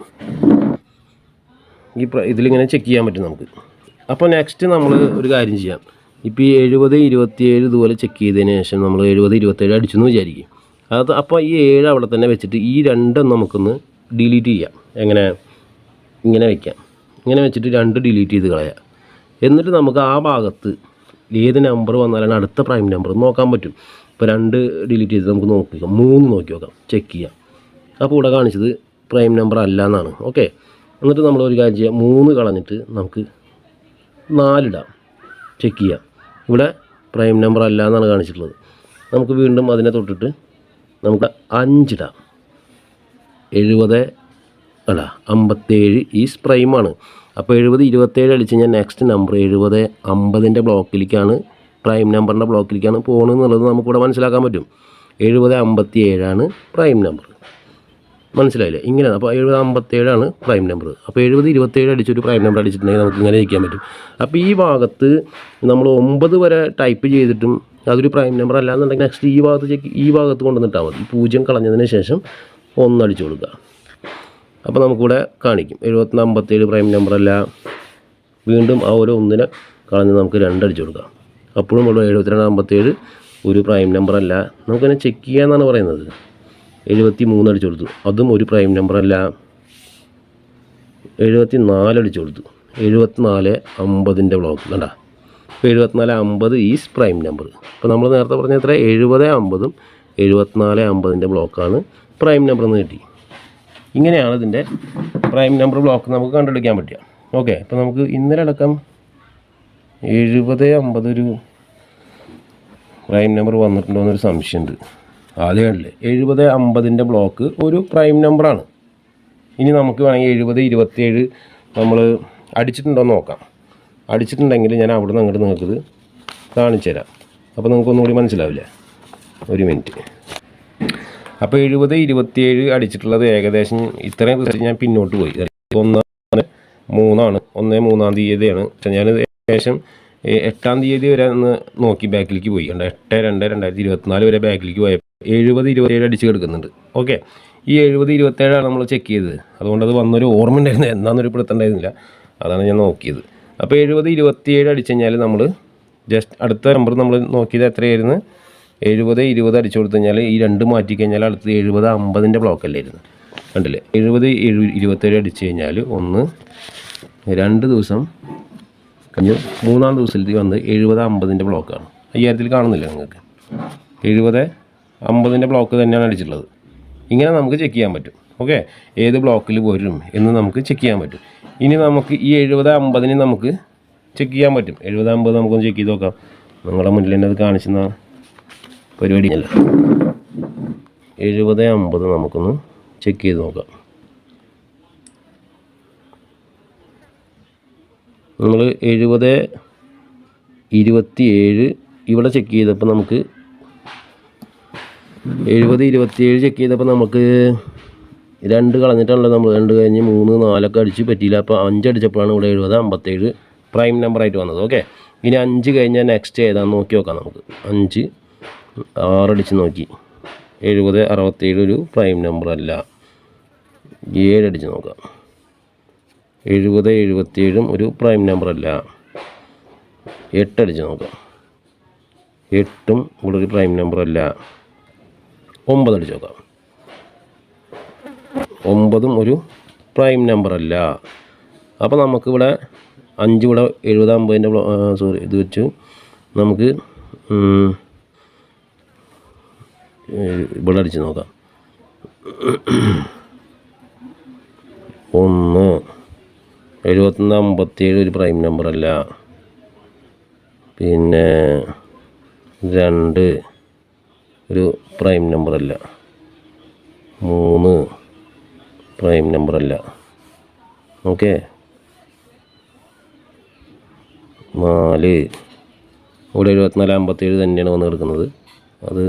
ഇതിലിങ്ങനെ ചെക്ക് ചെയ്യാൻ പറ്റും നമുക്ക്. അപ്പോൾ നെക്സ്റ്റ് നമ്മൾ ഒരു കാര്യം ചെയ്യാം. ഇപ്പോൾ ഈ 7027 ഇതുപോലെ ചെക്ക് ചെയ്തതിന് ശേഷം നമ്മൾ 7027 അടിച്ചെന്ന് വിചാരിക്കും. അപ്പോൾ ഈ 7 അവിടെ തന്നെ വെച്ചിട്ട് ഈ 2 നമുക്കൊന്ന് ഡിലീറ്റ് ചെയ്യാം. ഇങ്ങനെ വയ്ക്കാം. ഇങ്ങനെ വെച്ചിട്ട് 2 ഡിലീറ്റ് ചെയ്ത് കളയാം. എന്നിട്ട് നമുക്ക് ആ ഭാഗത്ത് ഏത് നമ്പർ വന്നാലാണ് അടുത്ത പ്രൈം നമ്പർ നോക്കാൻ പറ്റും. ഇപ്പോൾ 2 ഡിലീറ്റ് ചെയ്ത് നമുക്ക് നോക്കാം, 3 നോക്കി നോക്കാം, ചെക്ക് ചെയ്യാം. അപ്പോൾ ഇവിടെ കാണിച്ചത് പ്രൈം നമ്പർ അല്ല എന്നാണ്. ഓക്കെ, എന്നിട്ട് നമ്മൾ ഒരു കാര്യം ചെയ്യാം, 3 കളഞ്ഞിട്ട് നമുക്ക് 4 ഇടാം, ചെക്ക് ചെയ്യാം. ഇവിടെ പ്രൈം നമ്പർ അല്ല എന്നാണ് കാണിച്ചിട്ടുള്ളത്. നമുക്ക് വീണ്ടും അതിനെ തൊട്ടിട്ട് നമുക്ക് 5 ഇടാം. 57 ഈസ് പ്രൈമാണ്. അപ്പോൾ 7027 അടിച്ച് കഴിഞ്ഞാൽ നെക്സ്റ്റ് നമ്പർ 7050 ബ്ലോക്കിലേക്കാണ്, പ്രൈം നമ്പറിൻ്റെ ബ്ലോക്കിലേക്കാണ് പോകുന്നതെന്നുള്ളത് നമുക്കിവിടെ മനസ്സിലാക്കാൻ പറ്റും. 7057 പ്രൈം നമ്പർ, മനസ്സിലായില്ലേ? ഇങ്ങനെ അപ്പോൾ 7057 പ്രൈം നമ്പർ. അപ്പോൾ 7027 അടിച്ചൊരു പ്രൈം നമ്പർ അടിച്ചിട്ടുണ്ടെങ്കിൽ നമുക്ക് ഇങ്ങനെ ഇരിക്കാൻ പറ്റും. അപ്പോൾ ഈ ഭാഗത്ത് നമ്മൾ 9 വരെ ടൈപ്പ് ചെയ്തിട്ടും അതൊരു പ്രൈം നമ്പർ അല്ല എന്നുണ്ടെങ്കിൽ നെക്സ്റ്റ് ഈ ഭാഗത്ത് കൊണ്ടുവന്നിട്ടാൽ മതി. 0 കളഞ്ഞതിന് ശേഷം 1 അടിച്ചു കൊടുക്കുക. അപ്പോൾ നമുക്കിവിടെ കാണിക്കും 7057 പ്രൈം നമ്പർ അല്ല. വീണ്ടും ആ ഒരു 1 കളഞ്ഞ് നമുക്ക് 2 അടിച്ചു കൊടുക്കാം. അപ്പോഴും ഉള്ളൂ 7257 ഒരു പ്രൈം നമ്പർ അല്ല. നമുക്കതിനെ ചെക്ക് ചെയ്യാമെന്നാണ് പറയുന്നത്. 73 അടിച്ചു കൊടുത്തു, അതും ഒരു പ്രൈം നമ്പർ അല്ല. 74 അടിച്ചു കൊടുത്തു, 7450 ബ്ലോക്ക് കണ്ട. ഇപ്പോൾ 7450 ഈസ് പ്രൈം നമ്പർ. ഇപ്പോൾ നമ്മൾ നേരത്തെ പറഞ്ഞ എത്ര, 7050 7450 ബ്ലോക്കാണ് പ്രൈം നമ്പർ എന്ന് കിട്ടി. ഇങ്ങനെയാണ് ഇതിൻ്റെ പ്രൈം നമ്പർ ബ്ലോക്ക് നമുക്ക് കണ്ടുപിടിക്കാൻ പറ്റുക. ഓക്കെ, ഇപ്പോൾ നമുക്ക് ഇന്നലെ അടക്കം 7050 ഒരു പ്രൈം നമ്പർ വന്നിട്ടുണ്ടോ എന്നൊരു സംശയമുണ്ട്. ആദ്യം കണ്ടില്ലേ, 7050 ബ്ലോക്ക് ഒരു പ്രൈം നമ്പറാണ്. ഇനി നമുക്ക് വേണമെങ്കിൽ 7027 നമ്മൾ അടിച്ചിട്ടുണ്ടോ എന്ന് നോക്കാം. അടിച്ചിട്ടുണ്ടെങ്കിൽ ഞാൻ അവിടെ നിന്ന് അങ്ങോട്ട് നിങ്ങൾക്കിത് കാണിച്ചു തരാം. അപ്പോൾ നിങ്ങൾക്കൊന്നുകൂടി മനസ്സിലാവില്ല. ഒരു മിനിറ്റ്. അപ്പോൾ 7027 അടിച്ചിട്ടുള്ളത് ഏകദേശം ഇത്രയും ദിവസം ഞാൻ പിന്നോട്ട് പോയി. 1/3 തീയതിയാണ്. ഞാൻ ഏകദേശം 8-ാം തീയതി വരെ ഒന്ന് നോക്കി ബാക്കിലേക്ക് പോയി. 8/2/2024 വരെ ബാക്കിലേക്ക് പോയപ്പോൾ 7027 അടിച്ച് കിടക്കുന്നുണ്ട്. ഓക്കെ, ഈ 7027 നമ്മൾ ചെക്ക് ചെയ്തത്. അതുകൊണ്ട് അത് വന്നൊരു ഓർമ്മ ഉണ്ടായിരുന്നു, എന്നാന്നൊരു പിടുത്തുണ്ടായിരുന്നില്ല. അതാണ് ഞാൻ നോക്കിയത്. അപ്പോൾ 7027 അടിച്ചു കഴിഞ്ഞാൽ നമ്മൾ ജസ്റ്റ് അടുത്ത നമ്പർ നമ്മൾ നോക്കിയത് എത്രയായിരുന്നു, 7020 അടിച്ചു കൊടുത്തു കഴിഞ്ഞാൽ ഈ 2 മാറ്റിക്കഴിഞ്ഞാൽ അടുത്തത് 7050 ബ്ലോക്ക് അല്ലായിരുന്നു. കണ്ടില്ലേ, 7027 അടിച്ചു കഴിഞ്ഞാൽ 2 ദിവസം കഴിഞ്ഞ് 3-ാം ദിവസത്തിൽ വന്ന് 7050 ബ്ലോക്കാണ്. 5000 കാണുന്നില്ല നിങ്ങൾക്ക്, 7050 ബ്ലോക്ക് തന്നെയാണ് അടിച്ചിട്ടുള്ളത്. ഇങ്ങനെ നമുക്ക് ചെക്ക് ചെയ്യാൻ പറ്റും. ഓക്കെ, ഏത് ബ്ലോക്കിൽ വരും എന്ന് നമുക്ക് ചെക്ക് ചെയ്യാൻ പറ്റും. ഇനി നമുക്ക് ഈ 7050 നമുക്ക് ചെക്ക് ചെയ്യാൻ പറ്റും. 7050 നമുക്കൊന്ന് ചെക്ക് ചെയ്ത് നോക്കാം. നിങ്ങളുടെ മുന്നിൽ തന്നെ അത് കാണിച്ചുന്ന പരിപാടി അല്ല. 7050 നമുക്കൊന്ന് ചെക്ക് ചെയ്ത് നോക്കാം. നമ്മൾ 7027 ഇവിടെ ചെക്ക് ചെയ്തപ്പോൾ നമുക്ക് 7027 ചെക്ക് ചെയ്തപ്പോൾ നമുക്ക് 2 കളഞ്ഞിട്ടാണല്ലോ നമ്മൾ 2 കഴിഞ്ഞ് 3 4 അടിച്ച് പറ്റിയില്ല. അപ്പോൾ 5 അടിച്ചപ്പോഴാണ് ഇവിടെ 7057 പ്രൈം നമ്പറായിട്ട് വന്നത്. ഓക്കെ, ഇനി 5 കഴിഞ്ഞാൽ നെക്സ്റ്റ് ഏതാണെന്ന് നോക്കി നോക്കാം. നമുക്ക് 5 6 അടിച്ച് നോക്കി, 7067 ഒരു പ്രൈം നമ്പർ അല്ല. 7 അടിച്ച് നോക്കാം, 7077 ഒരു പ്രൈം നമ്പർ അല്ല. 8 അടിച്ച് നോക്കാം, 8 ഇവിടെ ഒരു പ്രൈം നമ്പർ അല്ല. 9 അടിച്ച് നോക്കാം, 9 ഒരു പ്രൈം നമ്പർ അല്ല. അപ്പോൾ നമുക്കിവിടെ 5 ഇവിടെ 7050 ഇത് വെച്ച് നമുക്ക് ഇവിടെ അടിച്ച് നോക്കാം. 1 7157 ഒരു പ്രൈം നമ്പറല്ല. പിന്നെ 2 ഒരു പ്രൈം നമ്പറല്ല. 3 പ്രൈം നമ്പറല്ല. ഓക്കെ. 4 ഇവിടെ 7457 തന്നെയാണ് വന്ന് കിടക്കുന്നത്. അത്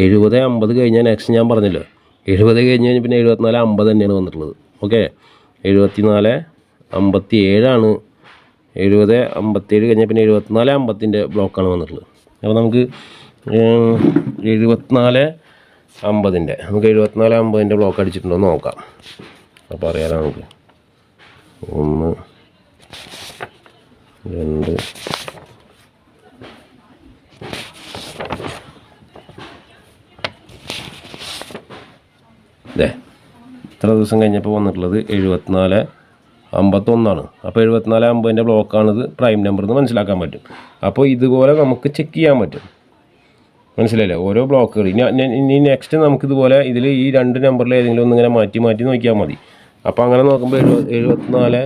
70-50 കഴിഞ്ഞാൽ നെക്സ്റ്റ് ഞാൻ പറഞ്ഞല്ലോ, 70 കഴിഞ്ഞ് കഴിഞ്ഞാൽ പിന്നെ 74-50 തന്നെയാണ് വന്നിട്ടുള്ളത്. ഓക്കെ. 74-57 70-57 കഴിഞ്ഞാൽ പിന്നെ 74-50 ബ്ലോക്കാണ് വന്നിട്ടുള്ളത്. അപ്പോൾ നമുക്ക് 74-50 നമുക്ക് 74-50 ബ്ലോക്ക് അടിച്ചിട്ടുണ്ടോ എന്ന് നോക്കാം. അപ്പോൾ അറിയാലോ നമുക്ക്. 1 2 ഇത്ര ദിവസം കഴിഞ്ഞപ്പോൾ വന്നിട്ടുള്ളത് 74-51. അപ്പോൾ 74-50 ബ്ലോക്കാണിത് പ്രൈം നമ്പർ എന്ന് മനസ്സിലാക്കാൻ പറ്റും. അപ്പോൾ ഇതുപോലെ നമുക്ക് ചെക്ക് ചെയ്യാൻ പറ്റും. മനസ്സിലായില്ലേ? ഓരോ ബ്ലോക്കുകൾ. ഇനി നെക്സ്റ്റ് നമുക്കിതുപോലെ ഇതിൽ ഈ 2 നമ്പറിൽ ഏതെങ്കിലും ഒന്നിങ്ങനെ മാറ്റി നോക്കിയാൽ മതി. അപ്പോൾ അങ്ങനെ നോക്കുമ്പോൾ 74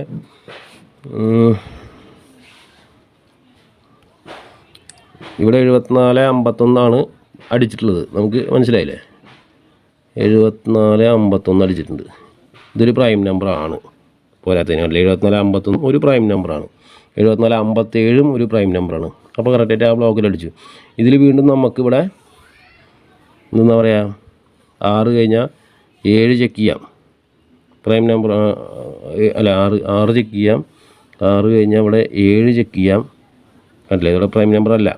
ഇവിടെ 74-51 അടിച്ചിട്ടുള്ളത്. നമുക്ക് മനസ്സിലായില്ലേ? 74-51 അടിച്ചിട്ടുണ്ട്. ഇതൊരു പ്രൈം നമ്പറാണ്. പോരാത്തതിന് 74-51 ഒരു പ്രൈം നമ്പറാണ്. 74-57 ഒരു പ്രൈം നമ്പറാണ്. അപ്പോൾ കറക്റ്റായിട്ട് ആ ബ്ലോക്കിൽ അടിച്ചു. ഇതിൽ വീണ്ടും നമുക്കിവിടെ എന്താ പറയുക, 6 കഴിഞ്ഞാൽ 7 ചെക്ക് ചെയ്യാം. പ്രൈം നമ്പർ അല്ല 6 ചെക്ക് ചെയ്യാം. 6 കഴിഞ്ഞാൽ ഇവിടെ 7 ചെക്ക് ചെയ്യാം. അല്ലേ, ഇവിടെ പ്രൈം നമ്പർ അല്ല.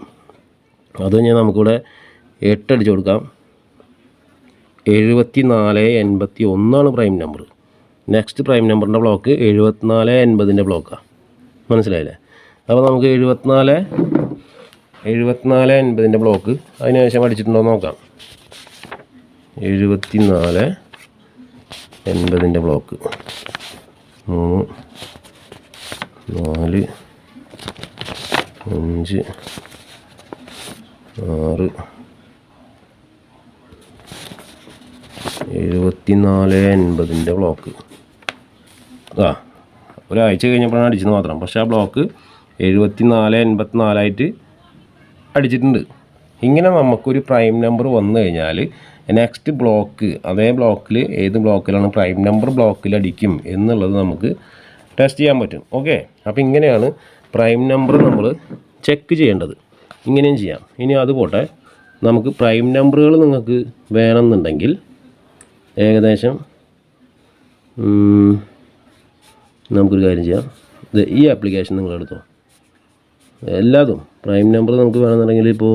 അത് കഴിഞ്ഞാൽ നമുക്കിവിടെ 8 അടിച്ചു കൊടുക്കാം. 74-81 പ്രൈം നമ്പർ. നെക്സ്റ്റ് പ്രൈം നമ്പറിൻ്റെ ബ്ലോക്ക് 74-80 ബ്ലോക്കാണ്. മനസ്സിലായില്ലേ? അപ്പോൾ നമുക്ക് 74-80 ബ്ലോക്ക് അതിനുശേഷം അടിച്ചിട്ടുണ്ടോ എന്ന് നോക്കാം. 74-80 ബ്ലോക്ക് 3 4 5 6 74-80 ബ്ലോക്ക്. ഒരാഴ്ച കഴിഞ്ഞപ്പോഴാണ് അടിച്ചത് മാത്രം. പക്ഷേ ആ ബ്ലോക്ക് 74-84 അടിച്ചിട്ടുണ്ട്. ഇങ്ങനെ നമുക്കൊരു പ്രൈം നമ്പർ വന്നു കഴിഞ്ഞാൽ നെക്സ്റ്റ് ബ്ലോക്ക് അതേ ബ്ലോക്കിൽ ഏത് ബ്ലോക്കിലാണ് പ്രൈം നമ്പർ ബ്ലോക്കിൽ അടിക്കും എന്നുള്ളത് നമുക്ക് ടെസ്റ്റ് ചെയ്യാൻ പറ്റും. ഓക്കെ. അപ്പോൾ ഇങ്ങനെയാണ് പ്രൈം നമ്പർ നമ്മൾ ചെക്ക് ചെയ്യേണ്ടത്. ഇങ്ങനെയും ചെയ്യാം. ഇനി അതുപോട്ടെ, നമുക്ക് പ്രൈം നമ്പറുകൾ നിങ്ങൾക്ക് വേണമെന്നുണ്ടെങ്കിൽ ഏകദേശം നമുക്കൊരു കാര്യം ചെയ്യാം. ഈ ആപ്ലിക്കേഷൻ നിങ്ങളെടുത്തോ. എല്ലാതും പ്രൈം നമ്പർ നമുക്ക് വേണമെന്നുണ്ടെങ്കിൽ ഇപ്പോൾ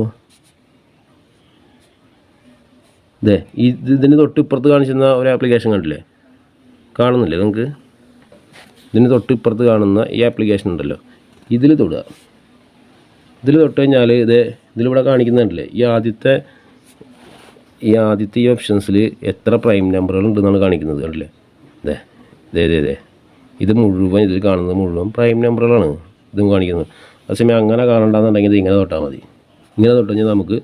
ഇതിന് തൊട്ട് ഇപ്പുറത്ത് കാണിച്ചിരുന്ന ഒരു ആപ്ലിക്കേഷൻ കണ്ടില്ലേ, കാണുന്നില്ലേ നിങ്ങൾക്ക്? ഇതിന് തൊട്ട് ഇപ്പുറത്ത് കാണുന്ന ഈ ആപ്ലിക്കേഷൻ ഉണ്ടല്ലോ, ഇതിൽ തൊടുക. ഇതിൽ തൊട്ട് കഴിഞ്ഞാൽ ഇതിലിവിടെ കാണിക്കുന്നുണ്ടല്ലേ, ഈ ആദ്യത്തെ ഈ ഓപ്ഷൻസിൽ എത്ര പ്രൈം നമ്പറുകൾ ഉണ്ടെന്നാണ് കാണിക്കുന്നത്. കണ്ടില്ലേ? ഇത് മുഴുവൻ, ഇതിൽ കാണുന്നത് മുഴുവൻ പ്രൈം നമ്പറുകളാണ് ഇതും കാണിക്കുന്നത്. അതേസമയം അങ്ങനെ കാണണ്ടെന്നുണ്ടെങ്കിൽ ഇത് ഇങ്ങനെ തൊട്ടാൽ മതി. ഇങ്ങനെ തൊട്ട് കഴിഞ്ഞാൽ നമുക്ക്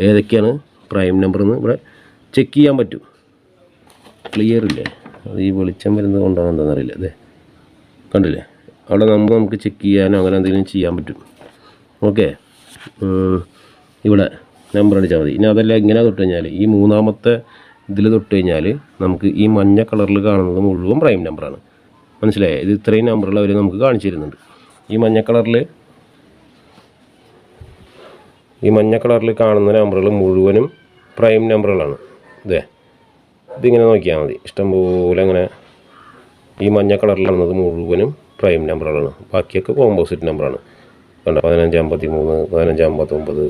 ഏതൊക്കെയാണ് പ്രൈം നമ്പർ എന്ന് ഇവിടെ ചെക്ക് ചെയ്യാൻ പറ്റും. ക്ലിയർ ഇല്ലേ? അത് ഈ വെളിച്ചം വരുന്നത് കൊണ്ടാണ് എന്താണെന്നറിയില്ല. കണ്ടില്ലേ? അവിടെ നമുക്ക് ചെക്ക് ചെയ്യാനോ അങ്ങനെ എന്തെങ്കിലും ചെയ്യാൻ പറ്റും. ഓക്കെ. ഇവിടെ നമ്പർ അടിച്ചാൽ മതി. ഇനി അതല്ല ഇങ്ങനെ തൊട്ട് കഴിഞ്ഞാൽ ഈ മൂന്നാമത്തെ ഇതിൽ തൊട്ട് കഴിഞ്ഞാൽ നമുക്ക് ഈ മഞ്ഞ കളറിൽ കാണുന്നത് മുഴുവൻ പ്രൈം നമ്പറാണ്. മനസ്സിലായേ? ഇത് ഇത്രയും നമ്പറുകൾ അവർ നമുക്ക് കാണിച്ചു തരുന്നുണ്ട്. ഈ മഞ്ഞ കളറിൽ കാണുന്ന നമ്പറുകൾ മുഴുവനും പ്രൈം നമ്പറുകളാണ്. ഇതിങ്ങനെ നോക്കിയാൽ മതി. ഇഷ്ടംപോലെ അങ്ങനെ ഈ മഞ്ഞ കളറിൽ കാണുന്നത് മുഴുവനും പ്രൈം നമ്പറുകളാണ്. ബാക്കിയൊക്കെ കോമ്പോസിറ്റ് നമ്പറാണ്. കണ്ടോ? 1553, 1559,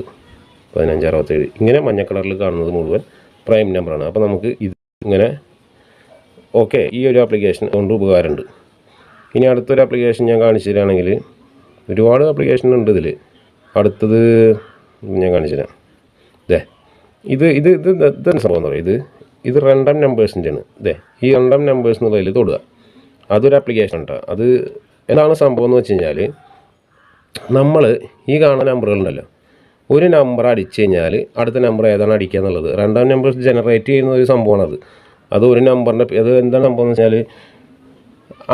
1567 ഇങ്ങനെ മഞ്ഞ കളറിൽ കാണുന്നത് മുഴുവൻ പ്രൈം നമ്പറാണ്. അപ്പോൾ നമുക്ക് ഇത് ഇങ്ങനെ ഓക്കെ. ഈ ഒരു ആപ്ലിക്കേഷൻ കൊണ്ട് ഉപകാരമുണ്ട്. ഇനി അടുത്തൊരു ആപ്ലിക്കേഷൻ ഞാൻ കാണിച്ചു തരാണെങ്കിൽ, ഒരുപാട് ആപ്ലിക്കേഷൻ ഉണ്ട് ഇതിൽ. അടുത്തത് ഞാൻ കാണിച്ചു തരാം. ഇത് സംഭവം എന്ന് പറയും. ഇത് റാൻഡം നമ്പേഴ്സിൻ്റെയാണ്. ഈ റാൻഡം നമ്പേഴ്സ് എന്നുള്ളതിൽ തൊടുക. അതൊരു ആപ്ലിക്കേഷൻ ഉണ്ട്. അത് എന്താണ് സംഭവം എന്ന് വെച്ച് കഴിഞ്ഞാൽ, നമ്മൾ ഈ കാണുന്ന നമ്പറുകളുണ്ടല്ലോ, ഒരു നമ്പർ അടിച്ചു കഴിഞ്ഞാൽ അടുത്ത നമ്പർ ഏതാണ് അടിക്കുക എന്നുള്ളത് റാൻഡം നമ്പേഴ്സ് ജനറേറ്റ് ചെയ്യുന്ന ഒരു സംഭവമാണത്. അത് ഒരു നമ്പറിൻ്റെ അത് എന്താണ് സംഭവം എന്ന് വെച്ചാൽ,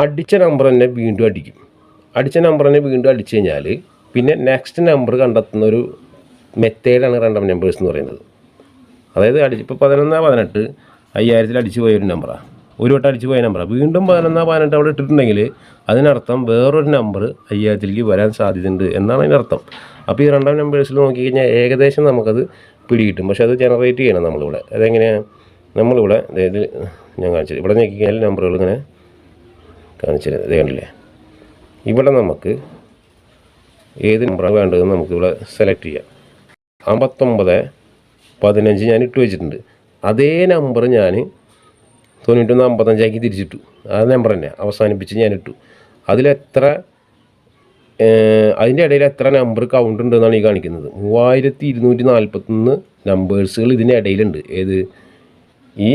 അടിച്ച നമ്പർ തന്നെ വീണ്ടും അടിക്കും. അടിച്ച നമ്പർ തന്നെ വീണ്ടും അടിച്ചു കഴിഞ്ഞാൽ പിന്നെ നെക്സ്റ്റ് നമ്പർ കണ്ടെത്തുന്ന ഒരു മെത്തേഡാണ് റാൻഡം നമ്പേഴ്സ് എന്ന് പറയുന്നത്. അതായത് ഇപ്പോൾ 11-18 5000 അടിച്ചു പോയ ഒരു നമ്പറാണ്, ഒരു വട്ടം അടിച്ചു പോയ നമ്പറാണ്. വീണ്ടും 11-18 അവിടെ ഇട്ടിട്ടുണ്ടെങ്കിൽ അതിനർത്ഥം വേറൊരു നമ്പർ 5000 വരാൻ സാധ്യതയുണ്ട് എന്നാണ് അതിനർത്ഥം. അപ്പോൾ ഈ റാൻഡം നമ്പേഴ്സിൽ നോക്കിക്കഴിഞ്ഞാൽ ഏകദേശം നമുക്കത് പിടികിട്ടും. പക്ഷേ അത് ജനറേറ്റ് ചെയ്യണം നമ്മളിവിടെ. അതെങ്ങനെയാണ്? നമ്മളിവിടെ അതായത് ഞാൻ കാണിച്ചത് ഇവിടെ നോക്കിക്കഴിഞ്ഞാൽ നമ്പറുകൾ ഇങ്ങനെ കാണിച്ചത് ഇത് കണ്ടില്ലേ. ഇവിടെ നമുക്ക് ഏത് നമ്പറാണ് വേണ്ടതെന്ന് നമുക്കിവിടെ സെലക്ട് ചെയ്യാം. 59-15 ഞാൻ ഇട്ട് വെച്ചിട്ടുണ്ട്. അതേ നമ്പർ ഞാൻ 91-55 തിരിച്ചിട്ടു. ആ നമ്പർ തന്നെ അവസാനിപ്പിച്ച് ഞാൻ ഇട്ടു. അതിലെത്ര അതിൻ്റെ ഇടയിൽ എത്ര നമ്പർ കൗണ്ട് ഉണ്ടെന്നാണ് ഈ കാണിക്കുന്നത്. 3241 നമ്പേഴ്സുകൾ ഇതിൻ്റെ ഇടയിലുണ്ട്. ഏത് ഈ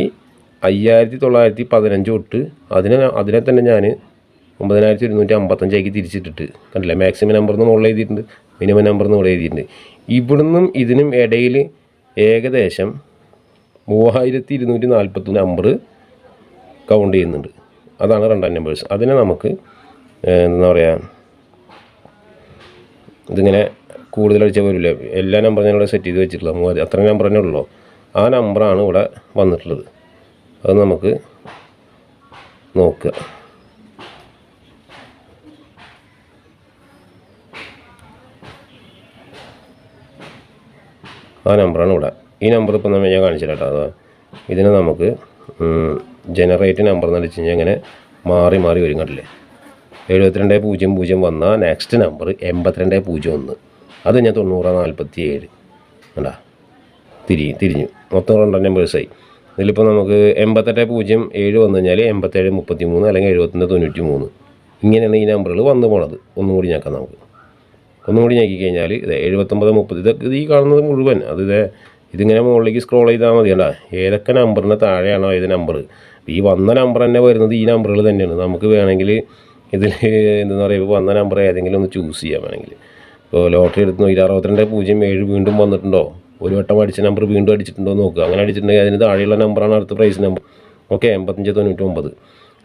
5915 തൊട്ട് അതിനെ തന്നെ ഞാൻ 9255 തിരിച്ചിട്ടിട്ട് കണ്ടില്ലേ. മാക്സിമം നമ്പർ എന്ന് മുകളിൽ എഴുതിയിട്ടുണ്ട്, മിനിമം നമ്പർ എന്ന് ഇവിടെ എഴുതിയിട്ടുണ്ട്. ഇവിടുന്നും ഇതിനും ഇടയിൽ ഏകദേശം 3241 നമ്പർ കൗണ്ട് ചെയ്യുന്നുണ്ട്. അതാണ് റാൻഡം നമ്പേഴ്സ്. അതിനെ നമുക്ക് എന്താ പറയുക, ഇതിങ്ങനെ കൂടുതൽ അടിച്ചാൽ വരില്ല. എല്ലാ നമ്പറും ഞാനിവിടെ സെറ്റ് ചെയ്ത് വെച്ചിട്ടുള്ളത് അത്ര നമ്പർ തന്നെ ഉള്ളൂ. ആ നമ്പറാണ് ഇവിടെ വന്നിട്ടുള്ളത്. അത് നമുക്ക് നോക്കുക. ആ നമ്പറാണ് ഇവിടെ. ഈ നമ്പർ ഇപ്പം ഞാൻ കാണിച്ചില്ല കേട്ടോ. അതാ ഇതിനെ നമുക്ക് ജനറേറ്റ് നമ്പർ എന്ന് അടിച്ച് കഴിഞ്ഞാൽ ഇങ്ങനെ മാറി മാറി വരും. കണ്ടില്ലേ. 7200 വന്നാൽ നെക്സ്റ്റ് നമ്പർ 8201. അത് ഞാൻ 90-47 കണ്ടാ തിരിഞ്ഞു. മൊത്തം റാൻഡം നമ്പേഴ്സായി. ഇതിലിപ്പോൾ നമുക്ക് 8807 വന്നു കഴിഞ്ഞാൽ 8733 അല്ലെങ്കിൽ 7193 ഇങ്ങനെയാണ് ഈ നമ്പറുകൾ വന്നു പോണത്. ഒന്നും കൂടി ഞെക്കാം നമുക്ക്. ഒന്നും കൂടി ഞെക്കി കഴിഞ്ഞാൽ ഇത് 7930 ഇതൊക്കെ ഈ കാണുന്നത് മുഴുവൻ ഇതിങ്ങനെ മുകളിലേക്ക് സ്ക്രോൾ ചെയ്താൽ മതി. കണ്ടാ ഏതൊക്കെ നമ്പറിന് താഴെയാണോ ഏത് നമ്പർ. ഈ വന്ന നമ്പർ തന്നെ വരുന്നത് ഈ നമ്പറുകൾ തന്നെയാണ്. നമുക്ക് വേണമെങ്കിൽ ഇതിൽ എന്താ പറയുക, ഇപ്പോൾ വന്ന നമ്പർ ഏതെങ്കിലും ഒന്ന് ചൂസ് ചെയ്യാം വേണമെങ്കിൽ. ഇപ്പോൾ ലോട്ടറി എടുത്ത് നോക്കി 6207 വീണ്ടും വന്നിട്ടുണ്ടോ, ഒരു വട്ടം അടിച്ച നമ്പർ വീണ്ടും അടിച്ചിട്ടുണ്ടോ നോക്കുക. അങ്ങനെ അടിച്ചിട്ടുണ്ടെങ്കിൽ അതിന് താഴെയുള്ള നമ്പറാണ് അടുത്ത പ്രൈസ് നമ്പർ. ഓക്കെ, 8599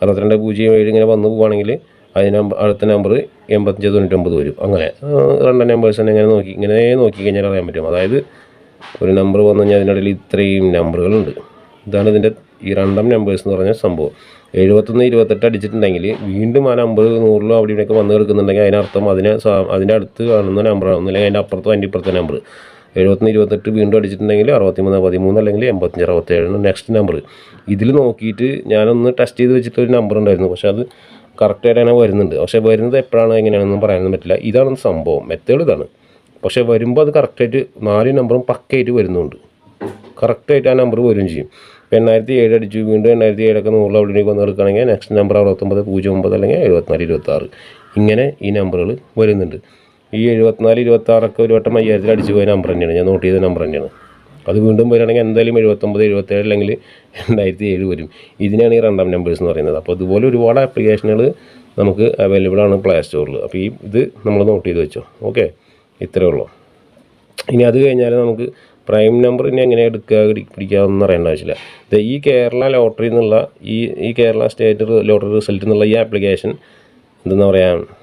6207 ഇങ്ങനെ വന്നു പോവുകയാണെങ്കിൽ അതിന് അടുത്ത നമ്പർ 8599 വരും. അങ്ങനെ റാൻഡം നമ്പേഴ്സ് തന്നെ ഇങ്ങനെ നോക്കി കഴിഞ്ഞാൽ അറിയാൻ പറ്റും. അതായത് ഒരു നമ്പർ വന്നു കഴിഞ്ഞാൽ അതിനിടയിൽ ഇത്രയും നമ്പറുകളുണ്ട്. ഇതാണ് ഇതിൻ്റെ ഈ റാൻഡം നമ്പേഴ്സ് എന്ന് പറഞ്ഞ സംഭവം. 71-28 അടിച്ചിട്ടുണ്ടെങ്കിൽ വീണ്ടും ആ നമ്പർ 100 അവിടെ ഇവിടെയൊക്കെ വന്ന് കിടക്കുന്നുണ്ടെങ്കിൽ അതിനർത്ഥം അതിൻ്റെ അടുത്ത് കാണുന്ന നമ്പറാണ്, ഒന്നില്ലെങ്കിൽ അതിൻ്റെ അപ്പുറത്തോ അതിൻ്റെ ഇപ്പുറത്തെ നമ്പർ. 71-28 വീണ്ടും അടിച്ചിട്ടുണ്ടെങ്കിൽ 63-13 അല്ലെങ്കിൽ 85-67 നെക്സ്റ്റ് നമ്പർ. ഇതിൽ നോക്കിയിട്ട് ഞാനൊന്ന് ടെസ്റ്റ് ചെയ്ത് വെച്ചിട്ടൊരു നമ്പർ ഉണ്ടായിരുന്നു. പക്ഷേ അത് കറക്റ്റായിട്ട് തന്നെ വരുന്നുണ്ട്. പക്ഷേ വരുന്നത് എപ്പോഴാണ് എങ്ങനെയാണെന്നും പറയാനൊന്നും പറ്റില്ല. ഇതാണ് സംഭവം, മെത്തേഡ് ഇതാണ്. പക്ഷേ വരുമ്പോൾ അത് കറക്റ്റായിട്ട് 4 നമ്പറും പക്കയായിട്ട് വരുന്നുണ്ട്. കറക്റ്റായിട്ട് ആ നമ്പർ വരും ചെയ്യും. ഇപ്പോൾ 8007 അടിച്ചു, വീണ്ടും 8007 100 അവിടെ വന്ന് എടുക്കുകയാണെങ്കിൽ നെക്സ്റ്റ് നമ്പർ 6909 അല്ലെങ്കിൽ 7426 ഇങ്ങനെ ഈ നമ്പറുകൾ വരുന്നുണ്ട്. ഈ 7426 ഒരു വട്ടം 5000 അടിച്ചു പോയ നമ്പർ തന്നെയാണ്, ഞാൻ നോട്ട് ചെയ്ത നമ്പർ തന്നെയാണ്. അത് വീണ്ടും വരികയാണെങ്കിൽ എന്തായാലും 79-77 അല്ലെങ്കിൽ 2007 വരും. ഇതിനാണ് ഈ റാൻഡം നമ്പേഴ്സ് എന്ന് പറയുന്നത്. അപ്പോൾ ഇതുപോലെ ഒരുപാട് ആപ്ലിക്കേഷനുകൾ നമുക്ക് അവൈലബിൾ ആണ് പ്ലേ സ്റ്റോറിൽ. അപ്പോൾ ഇത് നമ്മൾ നോട്ട് ചെയ്ത് വെച്ചോ. ഓക്കെ, ഇത്രയേ ഉള്ളൂ. ഇനി അത് കഴിഞ്ഞാൽ നമുക്ക് പ്രൈം നമ്പർ ഇനി എങ്ങനെ പിടിക്കാമെന്ന് അറിയേണ്ട ആവശ്യമില്ല. ഈ കേരള ലോട്ടറി എന്നുള്ള ഈ കേരള സ്റ്റേറ്റ് ലോട്ടറി റിസൾട്ട് എന്നുള്ള ഈ ആപ്ലിക്കേഷൻ എന്താ പറയുക,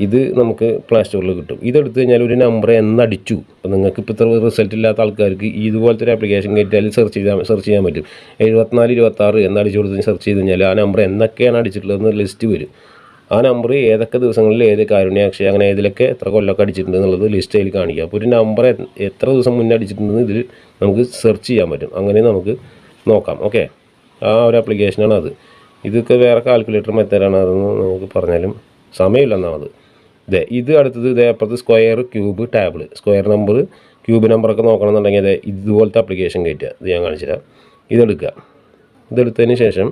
ഇത് നമുക്ക് പ്ലേ സ്റ്റോറിൽ കിട്ടും. ഇതെടുത്ത് കഴിഞ്ഞാൽ ഒരു നമ്പർ എന്നടിച്ചു. അപ്പോൾ നിങ്ങൾക്ക് ഇപ്പോൾ ഇത്ര റിസൾട്ട് ഇല്ലാത്ത ആൾക്കാർക്ക് ഇതുപോലത്തെ ഒരു ആപ്ലിക്കേഷൻ കയറ്റിയാൽ സെർച്ച് ചെയ്യാൻ പറ്റും. 74-26 എന്നടിച്ചു കൊടുത്ത് സെർച്ച് ചെയ്ത് കഴിഞ്ഞാൽ ആ നമ്പർ എന്നൊക്കെയാണ് അടിച്ചിട്ടുള്ളതെന്ന് ലിസ്റ്റ് വരും. ആ നമ്പർ ഏതൊക്കെ ദിവസങ്ങളിൽ ഏത് കാരുണ്യാക്ഷയ അങ്ങനെ ഏതിലൊക്കെ എത്ര കൊല്ലമൊക്കെ അടിച്ചിട്ടുണ്ട് എന്നുള്ളത് ലിസ്റ്റ് അതിൽ കാണിക്കുക. അപ്പോൾ ഒരു നമ്പർ എത്ര ദിവസം മുന്നേ അടിച്ചിട്ടുണ്ടെന്ന് ഇതിൽ നമുക്ക് സെർച്ച് ചെയ്യാൻ പറ്റും. അങ്ങനെ നമുക്ക് നോക്കാം. ഓക്കെ, ആ ഒരു ആപ്ലിക്കേഷനാണ് അത്. ഇതൊക്കെ വേറെ കാൽക്കുലേറ്റർ മെത്തേഡാണ്. അതൊന്നും നമുക്ക് പറഞ്ഞാലും സമയമില്ല എന്നാണ് അത്. ഇത് അടുത്തത് അപ്പുറത്ത് square, cube, table. Square number, cube നമ്പറൊക്കെ നോക്കണമെന്നുണ്ടെങ്കിൽ ഇതുപോലത്തെ ആപ്ലിക്കേഷൻ കയറ്റുക. ഇത് ഞാൻ കാണിച്ചുതരാം. ഇതെടുക്കുക. ഇതെടുത്തതിന് ശേഷം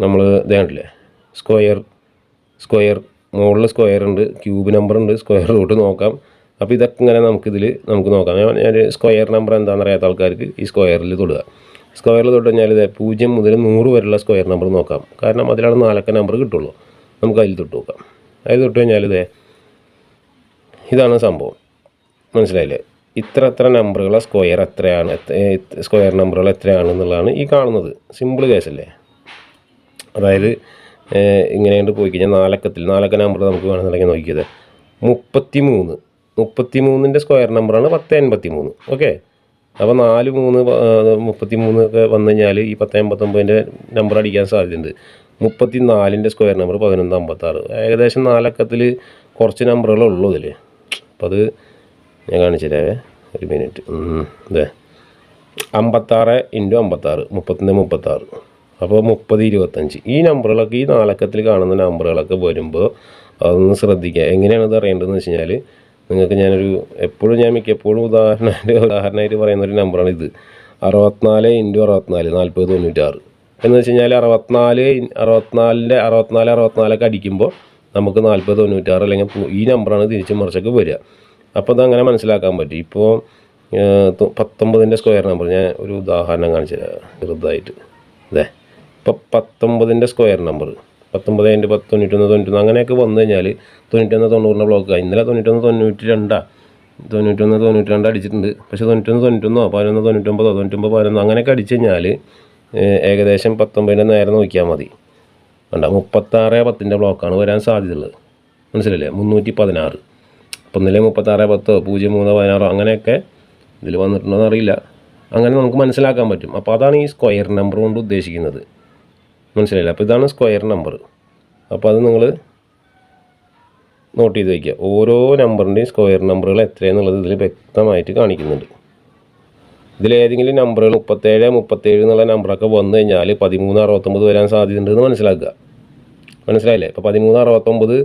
നമ്മൾ കണ്ടില്ലേ, സ്ക്വയർ മുകളിൽ സ്ക്വയർ ഉണ്ട്, ക്യൂബ് നമ്പർ ഉണ്ട്, സ്ക്വയർ റൂട്ട് നോക്കാം. അപ്പോൾ ഇതൊക്കെ ഇങ്ങനെ നമുക്ക് നോക്കാം. ഞാൻ സ്ക്വയർ നമ്പർ എന്താണെന്ന് അറിയാത്ത ആൾക്കാർക്ക് ഈ സ്ക്വയറിൽ തൊടുക. സ്ക്വയറിൽ തൊട്ട് കഴിഞ്ഞാൽ 0 മുതൽ 100 വരെയുള്ള സ്ക്വയർ നമ്പർ നോക്കാം. കാരണം അതിലാണ് 4 നമ്പർ കിട്ടുള്ളൂ. നമുക്ക് അതിൽ തൊട്ട് നോക്കാം. അതിൽ തൊട്ട് കഴിഞ്ഞാൽ ഇതാണ് സംഭവം. മനസ്സിലായില്ലേ? ഇത്ര നമ്പറുകളെ സ്ക്വയർ എത്രയാണ്, സ്ക്വയർ നമ്പറുകൾ എത്രയാണെന്നുള്ളതാണ് ഈ കാണുന്നത്. സിമ്പിൾ കേസല്ലേ? അതായത് ഇങ്ങനെയുണ്ട് പോയി കഴിഞ്ഞാൽ നാലക്ക നമ്പർ നമുക്ക് വേണമെന്നുണ്ടെങ്കിൽ നോക്കിയത് 33 സ്ക്വയർ നമ്പറാണ് 1083. ഓക്കെ, അപ്പോൾ 4 3 33 ഒക്കെ വന്നു കഴിഞ്ഞാൽ ഈ 1089 നമ്പർ അടിക്കാൻ സാധ്യതയുണ്ട്. 34 സ്ക്വയർ നമ്പർ 1156. ഏകദേശം 4 അക്കത്തിൽ കുറച്ച് നമ്പറുകളേ ഉള്ളൂ ഇതിൽ. അപ്പോൾ അത് ഞാൻ കാണിച്ചു തരാവേ, ഒരു മിനിറ്റ്. അതെ, 56 × 56 36. അപ്പോൾ 30 25. ഈ നമ്പറുകളൊക്കെ ഈ 4 അക്കത്തിൽ കാണുന്ന നമ്പറുകളൊക്കെ വരുമ്പോൾ അതൊന്ന് ശ്രദ്ധിക്കുക. എങ്ങനെയാണ് ഇത് അറിയേണ്ടതെന്ന് വെച്ച് കഴിഞ്ഞാൽ, നിങ്ങൾക്ക് ഞാനൊരു മിക്കപ്പോഴും ഉദാഹരണമായിട്ട് പറയുന്നൊരു നമ്പറാണ് ഇത്. 64 × 64 40 96 എന്ന് വെച്ച് കഴിഞ്ഞാൽ 64 ഒക്കെ അടിക്കുമ്പോൾ നമുക്ക് 40 96 അല്ലെങ്കിൽ ഈ നമ്പറാണ് തിരിച്ചും മറിച്ചൊക്കെ വരിക. അപ്പോൾ അതങ്ങനെ മനസ്സിലാക്കാൻ പറ്റും. ഇപ്പോൾ 19 സ്ക്വയർ നമ്പർ ഞാൻ ഒരു ഉദാഹരണം കാണിച്ചു തരാം ചെറുതായിട്ട്. അതെ, ഇപ്പോൾ 19 സ്ക്വയർ നമ്പർ 19 × 10 91 91 അങ്ങനെയൊക്കെ വന്നു കഴിഞ്ഞാൽ 91 90 ബ്ലോക്ക്. ഇന്നലെ 91 92 അടിച്ചിട്ടുണ്ട്. പക്ഷേ 91 91 11 99 99 11 അങ്ങനെയൊക്കെ അടിച്ചു കഴിഞ്ഞാൽ ഏകദേശം 19 നേരെ നോക്കിയാൽ മതി. വേണ്ട, 36 10 ബ്ലോക്കാണ് വരാൻ സാധ്യതയുള്ളത്. മനസ്സിലല്ലേ? 316. അപ്പം ഇന്നലെ 36 10 03 16 അങ്ങനെയൊക്കെ ഇതിൽ വന്നിട്ടുണ്ടോയെന്ന് അറിയില്ല. അങ്ങനെ നമുക്ക് മനസ്സിലാക്കാൻ പറ്റും. അപ്പോൾ അതാണ് ഈ സ്ക്വയർ നമ്പർ കൊണ്ട് ഉദ്ദേശിക്കുന്നത്. മനസ്സിലായില്ല? അപ്പോൾ ഇതാണ് സ്ക്വയർ നമ്പർ. അപ്പോൾ അത് നിങ്ങൾ നോട്ട് ചെയ്ത് വയ്ക്കുക. ഓരോ നമ്പറിൻ്റെയും സ്ക്വയർ നമ്പറുകൾ എത്രയെന്നുള്ളത് ഇതിൽ വ്യക്തമായിട്ട് കാണിക്കുന്നുണ്ട്. ഇതിലേതെങ്കിലും നമ്പറുകൾ 37 37 എന്നുള്ള നമ്പറൊക്കെ വന്നു കഴിഞ്ഞാൽ 1369 വരാൻ സാധ്യതയുണ്ടെന്ന് മനസ്സിലാക്കുക. മനസ്സിലായില്ലേ? ഇപ്പോൾ 1369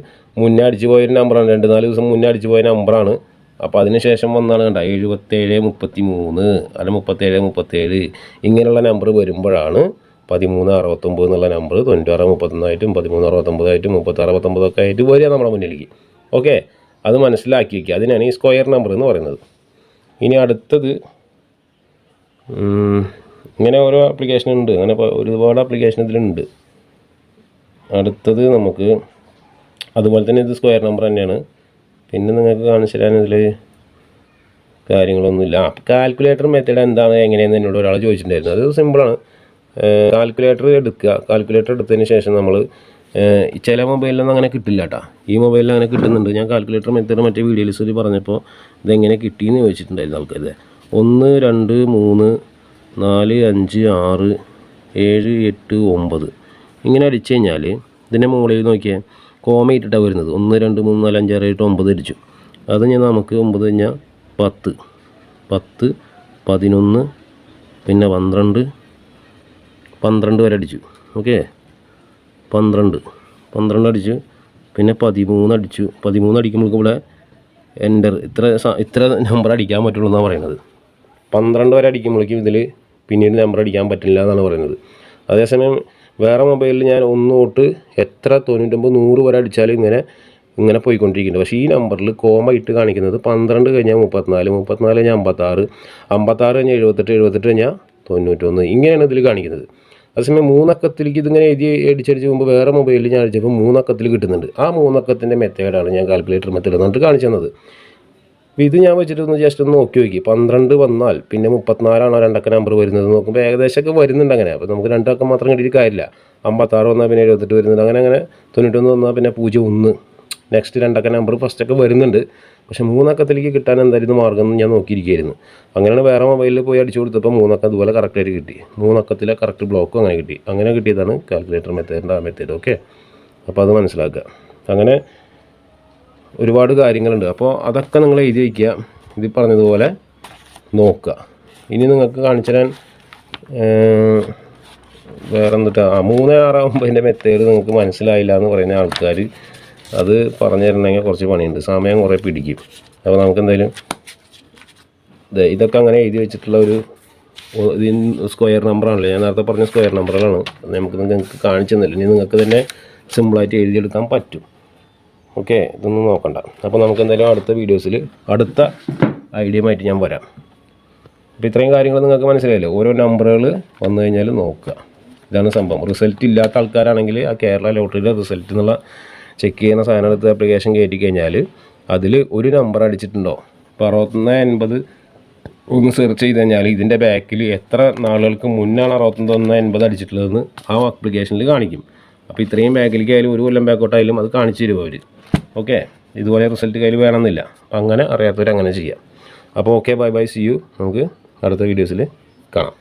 മുന്നേ അടിച്ചു പോയൊരു നമ്പറാണ്, 2-4 ദിവസം മുന്നേ അടിച്ചു പോയ നമ്പറാണ്. അപ്പോൾ അതിന് ശേഷം വന്നാണ് കണ്ട 77 33 അല്ല 37 37 ഇങ്ങനെയുള്ള നമ്പർ വരുമ്പോഴാണ് 1369 എന്നുള്ള നമ്പർ 96 31 1369 36 19 ഒക്കെ ആയിട്ട് വരിക നമ്മുടെ മുന്നിലേക്ക്. ഓക്കെ, അത് മനസ്സിലാക്കി വയ്ക്കുക. അതിനാണ് ഈ സ്ക്വയർ നമ്പർ എന്ന് പറയുന്നത്. ഇനി അടുത്തത് ഇങ്ങനെ ഓരോ ആപ്ലിക്കേഷൻ ഉണ്ട്, അങ്ങനെ ഒരുപാട് ആപ്ലിക്കേഷൻ ഇതിലുണ്ട്. അടുത്തത് നമുക്ക് അതുപോലെ തന്നെ ഇത് സ്ക്വയർ നമ്പർ തന്നെയാണ്. പിന്നെ നിങ്ങൾക്ക് കാണിച്ചു തരാൻ ഇതിൽ കാര്യങ്ങളൊന്നുമില്ല. കാൽക്കുലേറ്റർ മെത്തേഡ് എന്താണ് എങ്ങനെയെന്ന് എന്നോട് ഒരാൾ ചോദിച്ചിട്ടുണ്ടായിരുന്നു. അത് സിമ്പിളാണ്. കാൽക്കുലേറ്റർ എടുക്കുക. കാൽക്കുലേറ്റർ എടുത്തതിന് ശേഷം നമ്മൾ ചില മൊബൈലിലൊന്നും അങ്ങനെ കിട്ടില്ല കേട്ടോ. ഈ മൊബൈലിൽ അങ്ങനെ കിട്ടുന്നുണ്ട്. ഞാൻ കാൽക്കുലേറ്റർ മെത്തേഡ് മറ്റേ വീഡിയോയിൽ പറഞ്ഞപ്പോൾ ഇതെങ്ങനെ കിട്ടിയെന്ന് ചോദിച്ചിട്ടുണ്ടായിരുന്നു ആൾക്കാർ. 1 2 3 4 5 6 7 8 9 ഇങ്ങനെ അടിച്ചു കഴിഞ്ഞാൽ ഇതിൻ്റെ മുകളിൽ നോക്കിയാൽ കോമ ഇട്ടിട്ടാണ് വരുന്നത്. 1 2 3 4 5 6 7 9 അടിച്ചു. അത് ഞാൻ നമുക്ക് 9 കഴിഞ്ഞാൽ 10 10 11 പിന്നെ 12 വരെ അടിച്ചു. ഓക്കെ, 12 അടിച്ചു. പിന്നെ 13 അടിച്ചു. 13 അടിക്കുമ്പോൾ ഇവിടെ എൻ്റർ ഇത്ര നമ്പർ അടിക്കാൻ പറ്റുള്ളൂ എന്നാണ് പറയുന്നത്. 12 വരെ അടിക്കുമ്പോഴേക്കും ഇതിൽ പിന്നീട് നമ്പർ അടിക്കാൻ പറ്റില്ല എന്നാണ് പറയുന്നത്. അതേസമയം വേറെ മൊബൈലിൽ ഞാൻ 1 തൊട്ട് എത്ര 99 100 വരെ അടിച്ചാലും ഇങ്ങനെ പോയിക്കൊണ്ടിരിക്കുന്നുണ്ട്. പക്ഷേ ഈ നമ്പറിൽ കോമ ഇട്ട് കാണിക്കുന്നത് 12 കഴിഞ്ഞാൽ 34 34 കഴിഞ്ഞാൽ 56 56 കഴിഞ്ഞാൽ 78 78 കഴിഞ്ഞാൽ 91 ഇങ്ങനെയാണ് ഇതിൽ കാണിക്കുന്നത്. അതേസമയം 3 അക്കത്തിലേക്ക് ഇതിങ്ങനെ അടിച്ചടിച്ച് പോകുമ്പോൾ വേറെ മൊബൈലിൽ ഞാൻ അടിച്ചപ്പോൾ 3 അക്കത്തിൽ കിട്ടുന്നുണ്ട്. ആ 3 അക്കത്തിൻ്റെ മെത്തേഡാണ് ഞാൻ കാൽക്കുലേറ്റർ മെത്തേഡ് എന്നിട്ട് കാണിച്ചു തന്നത്. അപ്പോൾ ഇത് ഞാൻ വെച്ചിട്ടൊന്ന് ജസ്റ്റ് ഒന്ന് നോക്കി 12 വന്നാൽ പിന്നെ 34 2 നമ്പർ വരുന്നത് നോക്കുമ്പോൾ ഏകദേശമൊക്കെ വരുന്നുണ്ട് അങ്ങനെ. അപ്പോൾ നമുക്ക് 2 അക്കം മാത്രം കിട്ടിയിട്ട് കാര്യമില്ല. 56 വന്നാൽ പിന്നെ 78 വരുന്നുണ്ട്. അങ്ങനെ 91 വന്നാൽ പിന്നെ 01 നെക്സ്റ്റ് 2 നമ്പർ ഫസ്റ്റൊക്കെ വരുന്നുണ്ട്. പക്ഷേ 3 അക്കത്തിലേക്ക് കിട്ടാൻ എന്തായിരുന്നു മാർഗ്ഗം എന്ന് ഞാൻ നോക്കിയിരിക്കുകയായിരുന്നു. അങ്ങനെയാണ് വേറെ മൊബൈലിൽ പോയി അടിച്ചു കൊടുത്തപ്പോൾ 3 അക്കം അതുപോലെ കറക്റ്റായിട്ട് കിട്ടി. 3 അക്കത്തിലെ കറക്റ്റ് ബ്ലോക്കും അങ്ങനെ കിട്ടി. അങ്ങനെ കിട്ടിയതാണ് കാൽക്കുലേറ്റർ മെത്തേഡിൻ്റെ ആ മെത്തേഡ്. ഓക്കെ, അപ്പോൾ അത് മനസ്സിലാക്കുക. അങ്ങനെ ഒരുപാട് കാര്യങ്ങളുണ്ട്. അപ്പോൾ അതൊക്കെ നിങ്ങൾ എഴുതി വയ്ക്കുക. ഇത് പറഞ്ഞതുപോലെ നോക്കുക. ഇനി നിങ്ങൾക്ക് കാണിച്ചു തരാൻ വേറെ എന്നിട്ട് 3 6 9 മെത്തേഡ് നിങ്ങൾക്ക് മനസ്സിലായില്ല എന്ന് പറയുന്ന ആൾക്കാർ അത് പറഞ്ഞു തരണമെങ്കിൽ കുറച്ച് പണിയുണ്ട്, സമയം കുറേ പിടിക്കും. അപ്പോൾ നമുക്ക് എന്തായാലും ഇതൊക്കെ അങ്ങനെ എഴുതി വെച്ചിട്ടുള്ള ഒരു സ്ക്വയർ നമ്പറാണല്ലോ, ഞാൻ നേരത്തെ പറഞ്ഞ സ്ക്വയർ നമ്പറുകളാണ്. നിങ്ങൾക്ക് കാണിച്ചു തന്നില്ല. ഇനി നിങ്ങൾക്ക് തന്നെ സിമ്പിളായിട്ട് എഴുതിയെടുക്കാൻ പറ്റും. ഓക്കെ, ഇതൊന്നും നോക്കണ്ട. അപ്പോൾ നമുക്ക് എന്തായാലും അടുത്ത വീഡിയോസിൽ അടുത്ത ഐഡിയയുമായിട്ട് ഞാൻ വരാം. അപ്പോൾ ഇത്രയും കാര്യങ്ങൾ നിങ്ങൾക്ക് മനസ്സിലായല്ലോ. ഓരോ നമ്പറുകൾ വന്നു കഴിഞ്ഞാൽ നോക്കുക. ഇതാണ് സംഭവം. റിസൾട്ട് ഇല്ലാത്ത ആൾക്കാരാണെങ്കിൽ ആ കേരള ലോട്ടറിയുടെ റിസൾട്ട് എന്നുള്ള ചെക്ക് ചെയ്യുന്ന സാധനം എടുത്ത് ആപ്ലിക്കേഷൻ കയറ്റി കഴിഞ്ഞാൽ അതിൽ ഒരു നമ്പർ അടിച്ചിട്ടുണ്ടോ, ഇപ്പോൾ 6180 ഒന്ന് സെർച്ച് ചെയ്ത് കഴിഞ്ഞാൽ ഇതിൻ്റെ ബാക്കിൽ എത്ര നാളുകൾക്ക് മുന്നാണ് 6180 അടിച്ചിട്ടുള്ളതെന്ന് ആ ആപ്ലിക്കേഷനിൽ കാണിക്കും. അപ്പോൾ ഇത്രയും ബാക്കിലേക്ക് ആയാലും 1 കൊല്ലം ബാക്കോട്ടായാലും അത് കാണിച്ചു തരും അവർ. ഓക്കെ, ഇതുപോലെ റിസൾട്ട് കയ്യിൽ വേണമെന്നില്ല. അപ്പോൾ അങ്ങനെ അറിയാത്തവർ അങ്ങനെ ചെയ്യാം. അപ്പോൾ okay, bye bye, see you. നമുക്ക് അടുത്ത വീഡിയോസിൽ കാണാം.